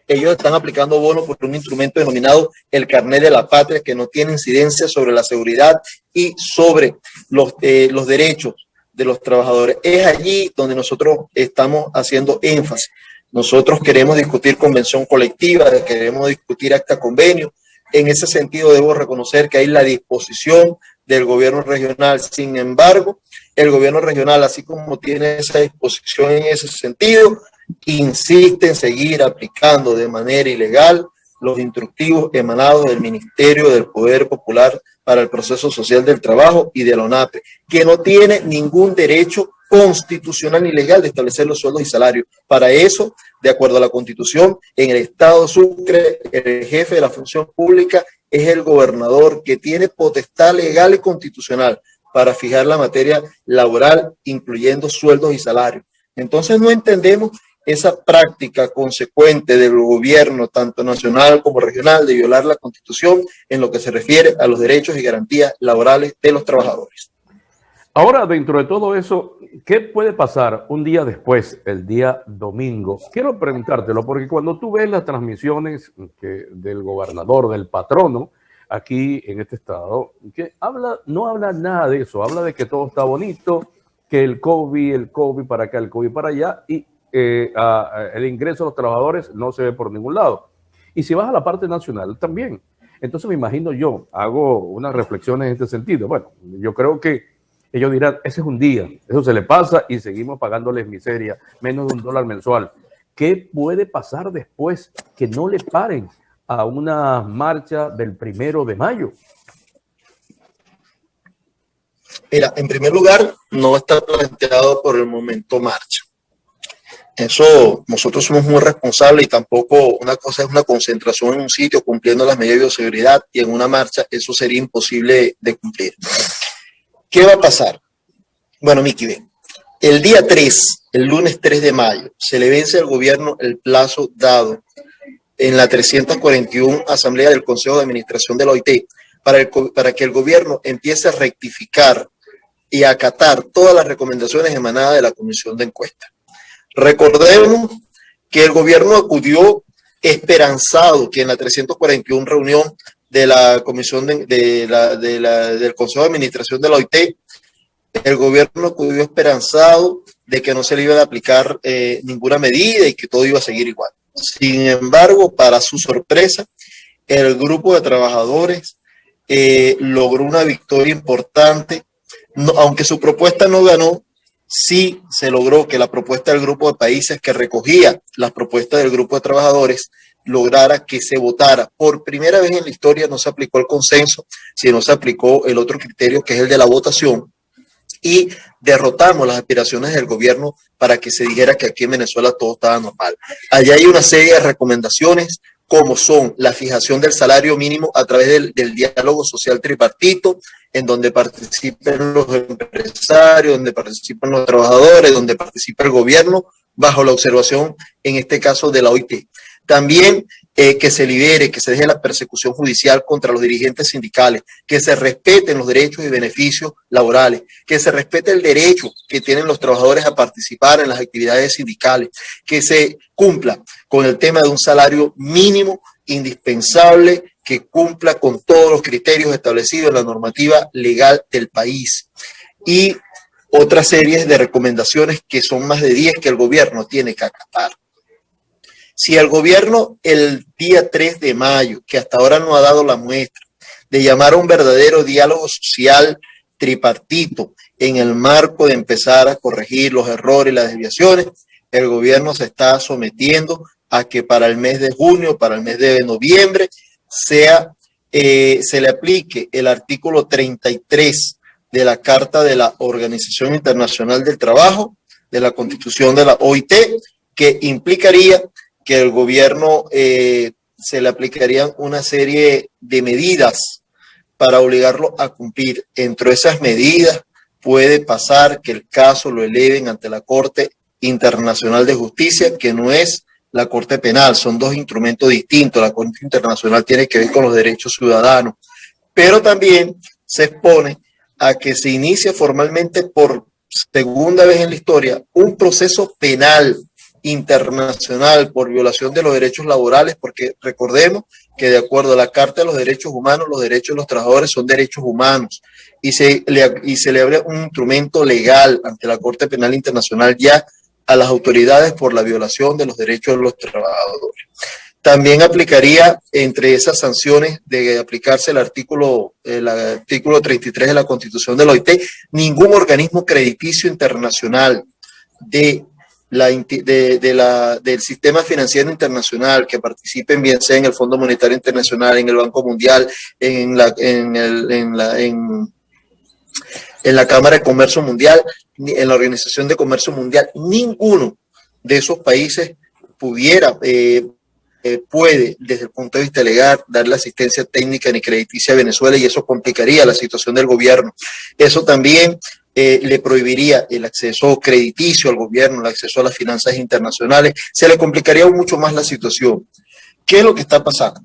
ellos están aplicando bonos por un instrumento denominado el carnet de la patria que no tiene incidencia sobre la seguridad y sobre los derechos de los trabajadores. Es allí donde nosotros estamos haciendo énfasis. Nosotros queremos discutir convención colectiva, queremos discutir acta convenio. En ese sentido debo reconocer que hay la disposición del gobierno regional. Sin embargo, el gobierno regional, así como tiene esa disposición en ese sentido, insiste en seguir aplicando de manera ilegal los instructivos emanados del Ministerio del Poder Popular para el Proceso Social del Trabajo y de la ONAPE, que no tiene ningún derecho constitucional ni legal de establecer los sueldos y salarios. Para eso, de acuerdo a la Constitución, en el Estado de Sucre, el jefe de la función pública es el gobernador, que tiene potestad legal y constitucional para fijar la materia laboral, incluyendo sueldos y salarios. Entonces no entendemos esa práctica consecuente del gobierno, tanto nacional como regional, de violar la Constitución en lo que se refiere a los derechos y garantías laborales de los trabajadores. Ahora, dentro de todo eso, ¿qué puede pasar un día después, el día domingo? Quiero preguntártelo, porque cuando tú ves las transmisiones del gobernador, del patrono, aquí en este estado, que no habla nada de eso, habla de que todo está bonito, que el COVID para acá, el COVID para allá, y el ingreso de los trabajadores no se ve por ningún lado. Y si vas a la parte nacional también. Entonces me imagino yo, hago unas reflexiones en este sentido. Bueno, yo creo que ellos dirán, ese es un día, eso se le pasa y seguimos pagándoles miseria, menos de $1 mensual. ¿Qué puede pasar después que no le paren a una marcha del 1 de mayo? Mira, en primer lugar, no está planteado por el momento marcha. Eso, nosotros somos muy responsables y tampoco una cosa es una concentración en un sitio cumpliendo las medidas de bioseguridad y en una marcha eso sería imposible de cumplir. ¿Qué va a pasar? Bueno, Miki, ve, el día 3, el lunes 3 de mayo, se le vence al gobierno el plazo dado en la 341 Asamblea del Consejo de Administración de la OIT para que el gobierno empiece a rectificar y a acatar todas las recomendaciones emanadas de la Comisión de Encuesta. Recordemos que el gobierno acudió esperanzado que en la 341 reunión de la Comisión del Consejo de Administración de la OIT, el gobierno acudió esperanzado de que no se le iba a aplicar ninguna medida y que todo iba a seguir igual. Sin embargo, para su sorpresa, el grupo de trabajadores logró una victoria importante. No, aunque su propuesta no ganó, sí se logró que la propuesta del grupo de países que recogía las propuestas del grupo de trabajadores lograra que se votara. Por primera vez en la historia no se aplicó el consenso, sino se aplicó el otro criterio que es el de la votación y derrotamos las aspiraciones del gobierno para que se dijera que aquí en Venezuela todo estaba normal. Allá hay una serie de recomendaciones como son la fijación del salario mínimo a través del diálogo social tripartito, en donde participen los empresarios, donde participan los trabajadores, donde participa el gobierno, bajo la observación, en este caso, de la OIT. También que se libere, que se deje la persecución judicial contra los dirigentes sindicales, que se respeten los derechos y beneficios laborales, que se respete el derecho que tienen los trabajadores a participar en las actividades sindicales, que se cumpla con el tema de un salario mínimo indispensable que cumpla con todos los criterios establecidos en la normativa legal del país. Y otra serie de recomendaciones que son más de 10 que el gobierno tiene que acatar. Si el gobierno el día 3 de mayo, que hasta ahora no ha dado la muestra, de llamar a un verdadero diálogo social tripartito en el marco de empezar a corregir los errores y las desviaciones, el gobierno se está sometiendo a que para el mes de junio, para el mes de noviembre, se le aplique el artículo 33 de la Carta de la Organización Internacional del Trabajo, de la Constitución de la OIT, que implicaría que el gobierno se le aplicarían una serie de medidas para obligarlo a cumplir. Entre esas medidas puede pasar que el caso lo eleven ante la Corte Internacional de Justicia, que no es la Corte Penal, son dos instrumentos distintos. La Corte Internacional tiene que ver con los derechos ciudadanos, pero también se expone a que se inicie formalmente por segunda vez en la historia un proceso penal internacional por violación de los derechos laborales, porque recordemos que de acuerdo a la Carta de los Derechos Humanos, los derechos de los trabajadores son derechos humanos y se le abre un instrumento legal ante la Corte Penal Internacional ya a las autoridades por la violación de los derechos de los trabajadores. También aplicaría entre esas sanciones de aplicarse el artículo 33 de la Constitución de la OIT, ningún organismo crediticio internacional del sistema financiero internacional que participen, bien sea en el Fondo Monetario Internacional, en el Banco Mundial, en la Cámara de Comercio Mundial, en la Organización de Comercio Mundial, ninguno de esos países puede, desde el punto de vista legal, darle asistencia técnica ni crediticia a Venezuela, y eso complicaría la situación del gobierno. Eso también le prohibiría el acceso crediticio al gobierno, el acceso a las finanzas internacionales, se le complicaría mucho más la situación. ¿Qué es lo que está pasando?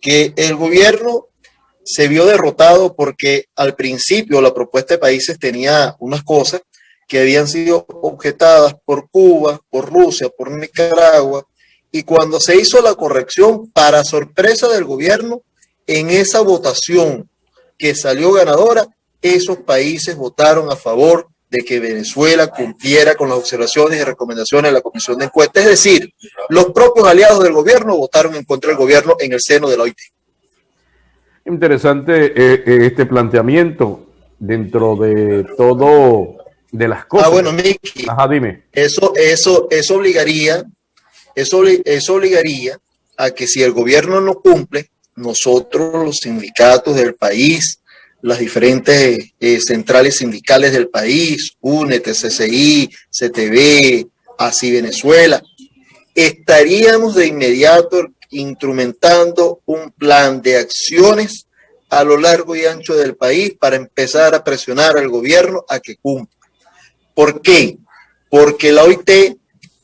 Que el gobierno se vio derrotado porque al principio la propuesta de países tenía unas cosas que habían sido objetadas por Cuba, por Rusia, por Nicaragua, y cuando se hizo la corrección, para sorpresa del gobierno, en esa votación que salió ganadora, esos países votaron a favor de que Venezuela cumpliera con las observaciones y recomendaciones de la Comisión de Encuesta. Es decir, los propios aliados del gobierno votaron en contra del gobierno en el seno de la OIT. Interesante este planteamiento dentro de todo, de las cosas. Bueno, Miki, ajá, dime. Eso obligaría a que si el gobierno no cumple, nosotros, los sindicatos del país, las diferentes centrales sindicales del país, UNET, CCI, CTV, así Venezuela, estaríamos de inmediato instrumentando un plan de acciones a lo largo y ancho del país para empezar a presionar al gobierno a que cumpla. ¿Por qué? Porque la OIT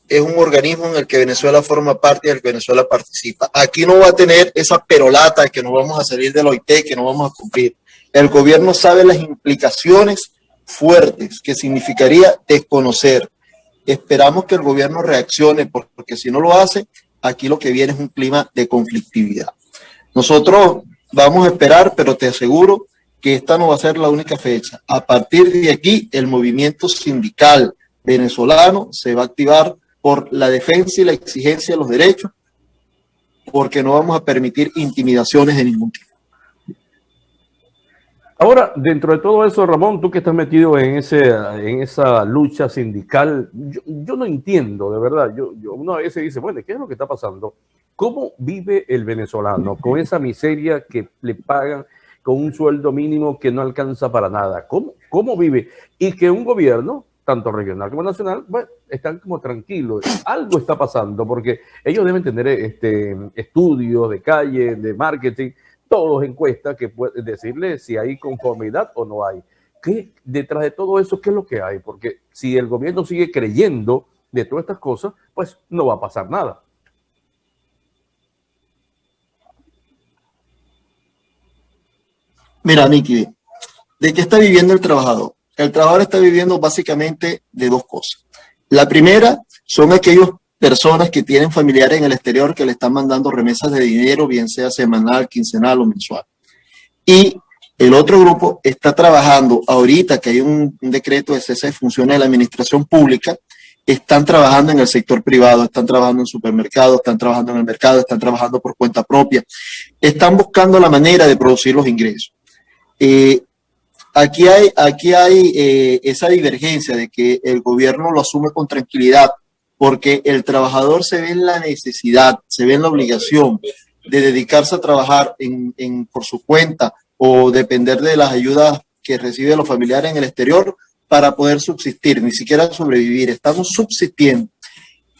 es un organismo en el que Venezuela forma parte y en el que Venezuela participa. Aquí no va a tener esa perolata de que nos vamos a salir de la OIT, que no vamos a cumplir. El gobierno sabe las implicaciones fuertes que significaría desconocer. Esperamos que el gobierno reaccione, porque si no lo hace, aquí lo que viene es un clima de conflictividad. Nosotros vamos a esperar, pero te aseguro que esta no va a ser la única fecha. A partir de aquí, el movimiento sindical venezolano se va a activar por la defensa y la exigencia de los derechos, porque no vamos a permitir intimidaciones de ningún tipo. Ahora, dentro de todo eso, Ramón, tú que estás metido en esa lucha sindical, yo no entiendo, de verdad. Yo una vez se dice, bueno, ¿qué es lo que está pasando? ¿Cómo vive el venezolano con esa miseria que le pagan, con un sueldo mínimo que no alcanza para nada? ¿Cómo vive? Y que un gobierno, tanto regional como nacional, bueno, están como tranquilos. Algo está pasando, porque ellos deben tener estudios de calle, de marketing, todos encuestas que pueden decirle si hay conformidad o no hay. ¿Qué detrás de todo eso, qué es lo que hay? Porque si el gobierno sigue creyendo de todas estas cosas, pues no va a pasar nada. Mira, Nicky, ¿de qué está viviendo el trabajador? El trabajador está viviendo básicamente de dos cosas. La primera son aquellas personas que tienen familiares en el exterior que le están mandando remesas de dinero, bien sea semanal, quincenal o mensual. Y el otro grupo está trabajando ahorita que hay un decreto de cese de funciones de la administración pública, están trabajando en el sector privado, están trabajando en supermercados, están trabajando en el mercado, están trabajando por cuenta propia, están buscando la manera de producir los ingresos. Aquí hay esa divergencia de que el gobierno lo asume con tranquilidad, porque el trabajador se ve en la necesidad, se ve en la obligación de dedicarse a trabajar por su cuenta o depender de las ayudas que reciben los familiares en el exterior para poder subsistir, ni siquiera sobrevivir. Estamos subsistiendo.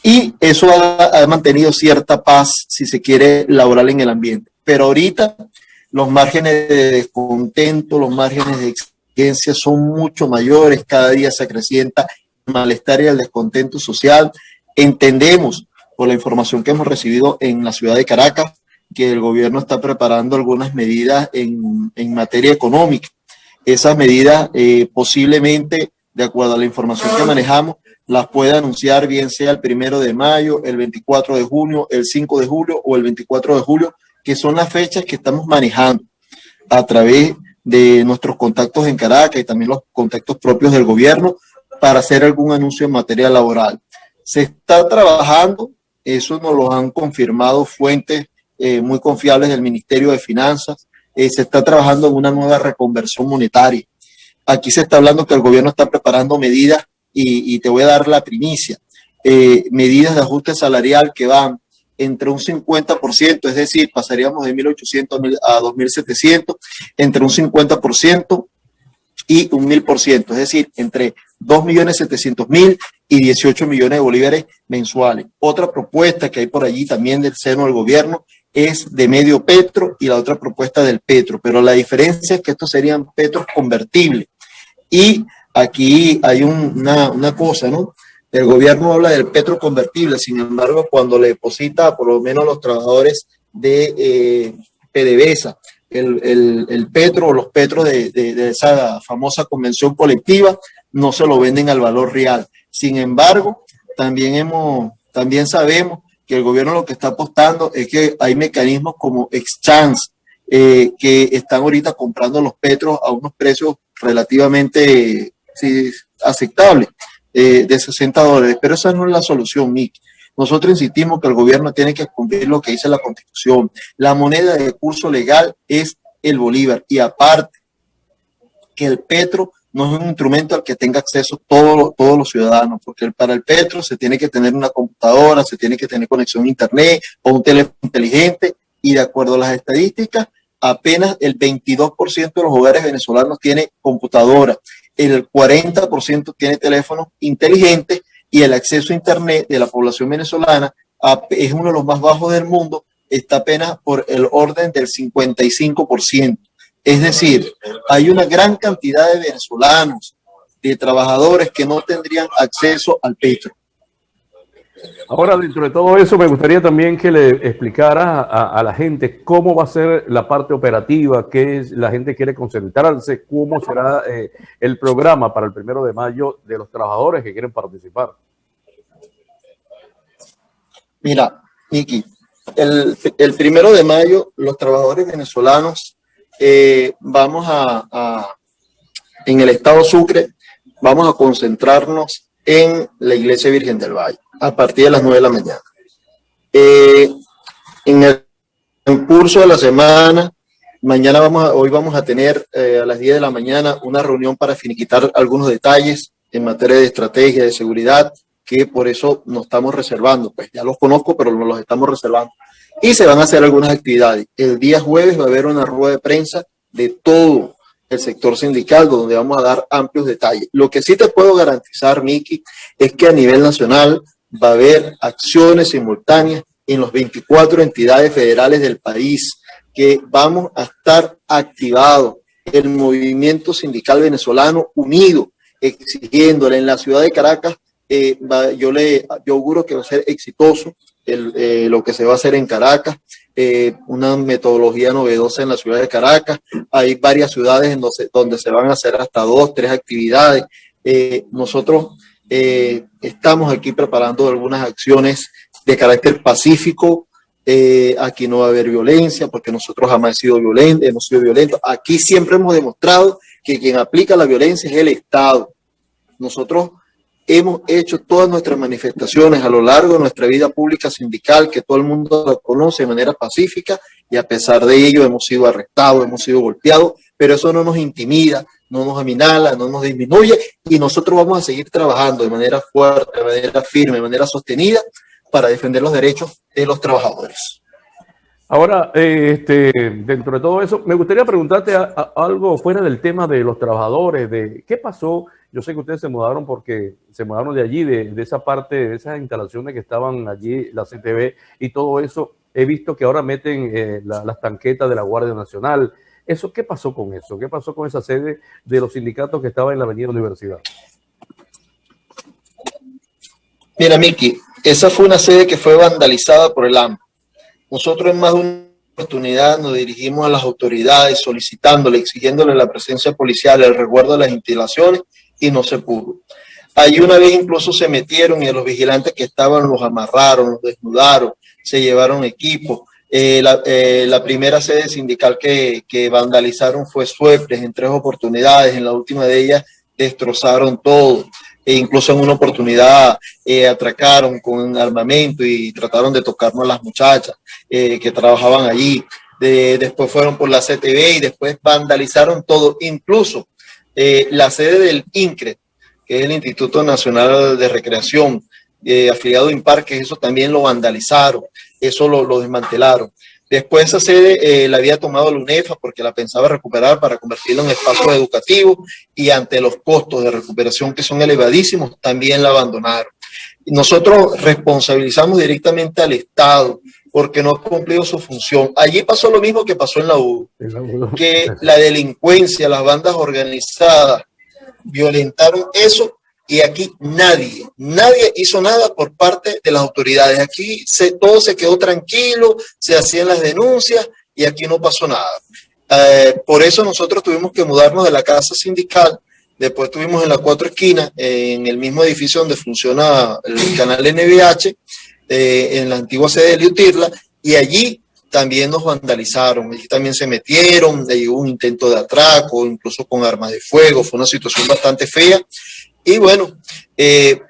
Y eso ha mantenido cierta paz, si se quiere, laboral en el ambiente. Pero ahorita los márgenes de descontento, los márgenes de exigencia son mucho mayores, cada día se acrecienta el malestar y el descontento social. Entendemos, por la información que hemos recibido en la ciudad de Caracas, que el gobierno está preparando algunas medidas en materia económica. Esas medidas posiblemente, de acuerdo a la información que manejamos, las puede anunciar bien sea el 1 de mayo, el 24 de junio, el 5 de julio o el 24 de julio, que son las fechas que estamos manejando a través de nuestros contactos en Caracas y también los contactos propios del gobierno para hacer algún anuncio en materia laboral. Se está trabajando, eso nos lo han confirmado fuentes muy confiables del Ministerio de Finanzas, se está trabajando en una nueva reconversión monetaria. Aquí se está hablando que el gobierno está preparando medidas y te voy a dar la primicia, medidas de ajuste salarial que van entre un 50%, es decir, pasaríamos de 1.800 a 2.700, entre un 50% y un 1.000%, es decir, entre 2.700.000 y 18 millones de bolívares mensuales. Otra propuesta que hay por allí también del seno del gobierno es de medio petro y la otra propuesta del petro, pero la diferencia es que estos serían petros convertibles. Y aquí hay una cosa, ¿no? El gobierno habla del petro convertible, sin embargo, cuando le deposita por lo menos a los trabajadores de PDVSA, el petro o los petros de esa famosa convención colectiva, no se lo venden al valor real. Sin embargo, también sabemos que el gobierno lo que está apostando es que hay mecanismos como exchange que están ahorita comprando los petros a unos precios relativamente aceptables, de $60. Pero esa no es la solución, Miki. Nosotros insistimos que el gobierno tiene que cumplir lo que dice la Constitución. La moneda de curso legal es el bolívar y aparte que el petro no es un instrumento al que tenga acceso todos los ciudadanos, porque para el petro se tiene que tener una computadora, se tiene que tener conexión a internet o un teléfono inteligente y de acuerdo a las estadísticas, apenas el 22% de los hogares venezolanos tiene computadora, el 40% tiene teléfonos inteligentes y el acceso a internet de la población venezolana es uno de los más bajos del mundo, está apenas por el orden del 55%. Es decir, hay una gran cantidad de venezolanos, de trabajadores que no tendrían acceso al petro. Ahora, dentro de todo eso, me gustaría también que le explicara a la gente cómo va a ser la parte operativa, qué es, la gente quiere concentrarse, cómo será el programa para el 1 de mayo de los trabajadores que quieren participar. Mira, Miki, el 1 de mayo los trabajadores venezolanos vamos en el estado Sucre, vamos a concentrarnos en la Iglesia Virgen del Valle a partir de las 9 de la mañana. En el curso de la semana, hoy vamos a tener a las 10 de la mañana una reunión para finiquitar algunos detalles en materia de estrategia, de seguridad, que por eso nos estamos reservando. Pues ya los conozco, pero nos los estamos reservando. Y se van a hacer algunas actividades. El día jueves va a haber una rueda de prensa de todo el sector sindical, donde vamos a dar amplios detalles. Lo que sí te puedo garantizar, Miki, es que a nivel nacional va a haber acciones simultáneas en las 24 entidades federales del país, que vamos a estar activados. El movimiento sindical venezolano unido, exigiéndole en la ciudad de Caracas, yo auguro que va a ser exitoso lo que se va a hacer en Caracas, una metodología novedosa en la ciudad de Caracas. Hay varias ciudades donde se van a hacer hasta 2, 3 actividades. Nosotros estamos aquí preparando algunas acciones de carácter pacífico. Aquí no va a haber violencia porque nosotros jamás hemos sido violentos. Aquí siempre hemos demostrado que quien aplica la violencia es el Estado. Nosotros hemos hecho todas nuestras manifestaciones a lo largo de nuestra vida pública sindical, que todo el mundo la conoce de manera pacífica, y a pesar de ello hemos sido arrestados, hemos sido golpeados, pero eso no nos intimida, no nos amenaza, no nos disminuye, y nosotros vamos a seguir trabajando de manera fuerte, de manera firme, de manera sostenida, para defender los derechos de los trabajadores. Ahora, dentro de todo eso, me gustaría preguntarte algo fuera del tema de los trabajadores, de qué pasó. Yo sé que ustedes se mudaron porque se mudaron de allí, de esa parte, de esas instalaciones que estaban allí, la CTV y todo eso. He visto que ahora meten las tanquetas de la Guardia Nacional. ¿Qué pasó con eso? ¿Qué pasó con esa sede de los sindicatos que estaba en la Avenida Universidad? Mira, Miki, esa fue una sede que fue vandalizada por el AMP. Nosotros en más de una oportunidad nos dirigimos a las autoridades solicitándole, exigiéndole la presencia policial, el resguardo de las instalaciones, y no se pudo. Ahí una vez incluso se metieron y a los vigilantes que estaban los amarraron, los desnudaron, se llevaron equipos. La primera sede sindical que vandalizaron fue Suepres en 3 oportunidades. En la última de ellas destrozaron todo. E incluso en una oportunidad atracaron con armamento y trataron de tocarnos a las muchachas que trabajaban allí. Después fueron por la CTV y después vandalizaron todo, incluso la sede del INCRE, que es el Instituto Nacional de Recreación, afiliado a Imparques, eso también lo vandalizaron, eso lo desmantelaron. Después esa sede la había tomado la UNEFA porque la pensaba recuperar para convertirla en espacio educativo, y ante los costos de recuperación que son elevadísimos, también la abandonaron. Nosotros responsabilizamos directamente al Estado porque no ha cumplido su función. Allí pasó lo mismo que pasó en la U, que la delincuencia, las bandas organizadas violentaron eso, y aquí nadie hizo nada por parte de las autoridades. Aquí todo se quedó tranquilo, se hacían las denuncias y aquí no pasó nada. Por eso nosotros tuvimos que mudarnos de la casa sindical. Después estuvimos en la 4 esquinas, en el mismo edificio donde funciona el canal NBH, en la antigua sede de Liutirla, y allí también nos vandalizaron, allí también se metieron, ahí hubo un intento de atraco, incluso con armas de fuego. Fue una situación bastante fea. Y bueno,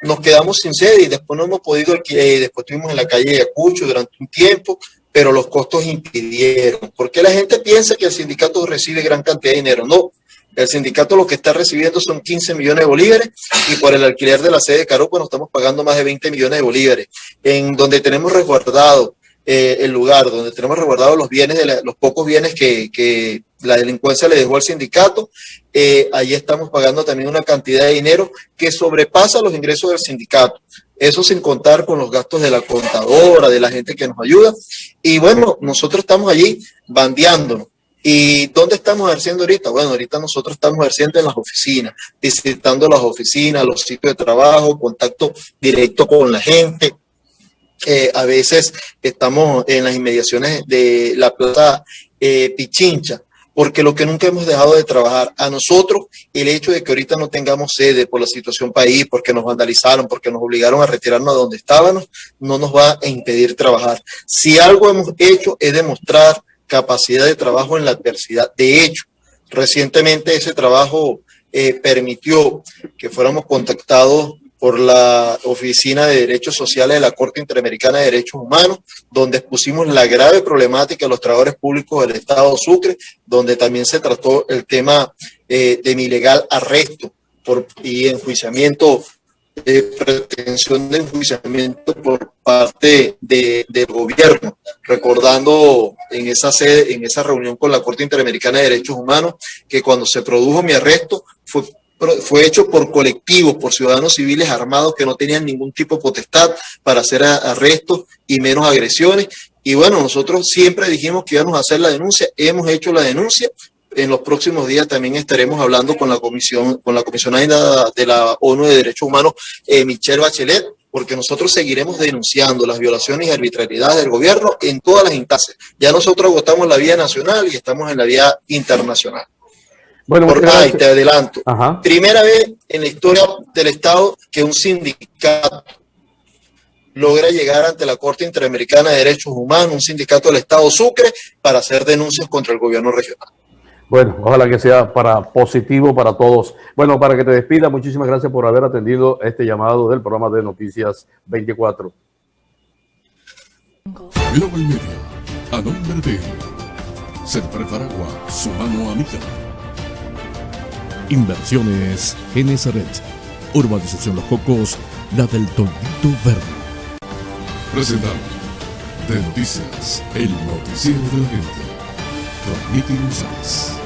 nos quedamos sin sede y después no hemos podido, después estuvimos en la calle Ayacucho durante un tiempo, pero los costos impidieron. Porque la gente piensa que el sindicato recibe gran cantidad de dinero. No, el sindicato lo que está recibiendo son 15 millones de bolívares, y por el alquiler de la sede de Caropa nos estamos pagando más de 20 millones de bolívares. En donde tenemos resguardado el lugar, donde tenemos resguardados los bienes, los pocos bienes que la delincuencia le dejó al sindicato, ahí estamos pagando también una cantidad de dinero que sobrepasa los ingresos del sindicato. Eso sin contar con los gastos de la contadora, de la gente que nos ayuda. Y bueno, nosotros estamos allí bandeándonos. ¿Y dónde estamos ejerciendo ahorita? Bueno, ahorita nosotros estamos ejerciendo en las oficinas, visitando las oficinas, los sitios de trabajo, contacto directo con la gente. A veces estamos en las inmediaciones de la Plaza Pichincha, porque lo que nunca hemos dejado de trabajar, a nosotros el hecho de que ahorita no tengamos sede por la situación país, porque nos vandalizaron, porque nos obligaron a retirarnos de donde estábamos, no nos va a impedir trabajar. Si algo hemos hecho es demostrar capacidad de trabajo en la adversidad. De hecho, recientemente ese trabajo permitió que fuéramos contactados por la Oficina de Derechos Sociales de la Corte Interamericana de Derechos Humanos, donde expusimos la grave problemática de los trabajadores públicos del Estado Sucre, donde también se trató el tema de mi ilegal arresto y enjuiciamiento, pretensión de enjuiciamiento por parte del gobierno, recordando en esa sede, en esa reunión con la Corte Interamericana de Derechos Humanos, que cuando se produjo mi arresto fue hecho por colectivos, por ciudadanos civiles armados que no tenían ningún tipo de potestad para hacer arrestos y menos agresiones. Y bueno, nosotros siempre dijimos que íbamos a hacer la denuncia, hemos hecho la denuncia. En los próximos días también estaremos hablando con la comisionada de la ONU de Derechos Humanos, Michelle Bachelet, porque nosotros seguiremos denunciando las violaciones y arbitrariedades del gobierno en todas las instancias. Ya nosotros agotamos la vía nacional y estamos en la vía internacional. Bueno, te adelanto. Ajá. Primera vez en la historia del Estado que un sindicato logra llegar ante la Corte Interamericana de Derechos Humanos, un sindicato del Estado Sucre, para hacer denuncias contra el gobierno regional. Bueno, ojalá que sea positivo para todos. Bueno, para que te despida, muchísimas gracias por haber atendido este llamado del programa de Noticias 24. Global Media, a nombre de Serpref Aragua, su mano amiga. Inversiones Genesaret, Urbanización Los Cocos, la del Tontito Verde. Presentando de Noticias, el noticiero de la gente. Transmite González.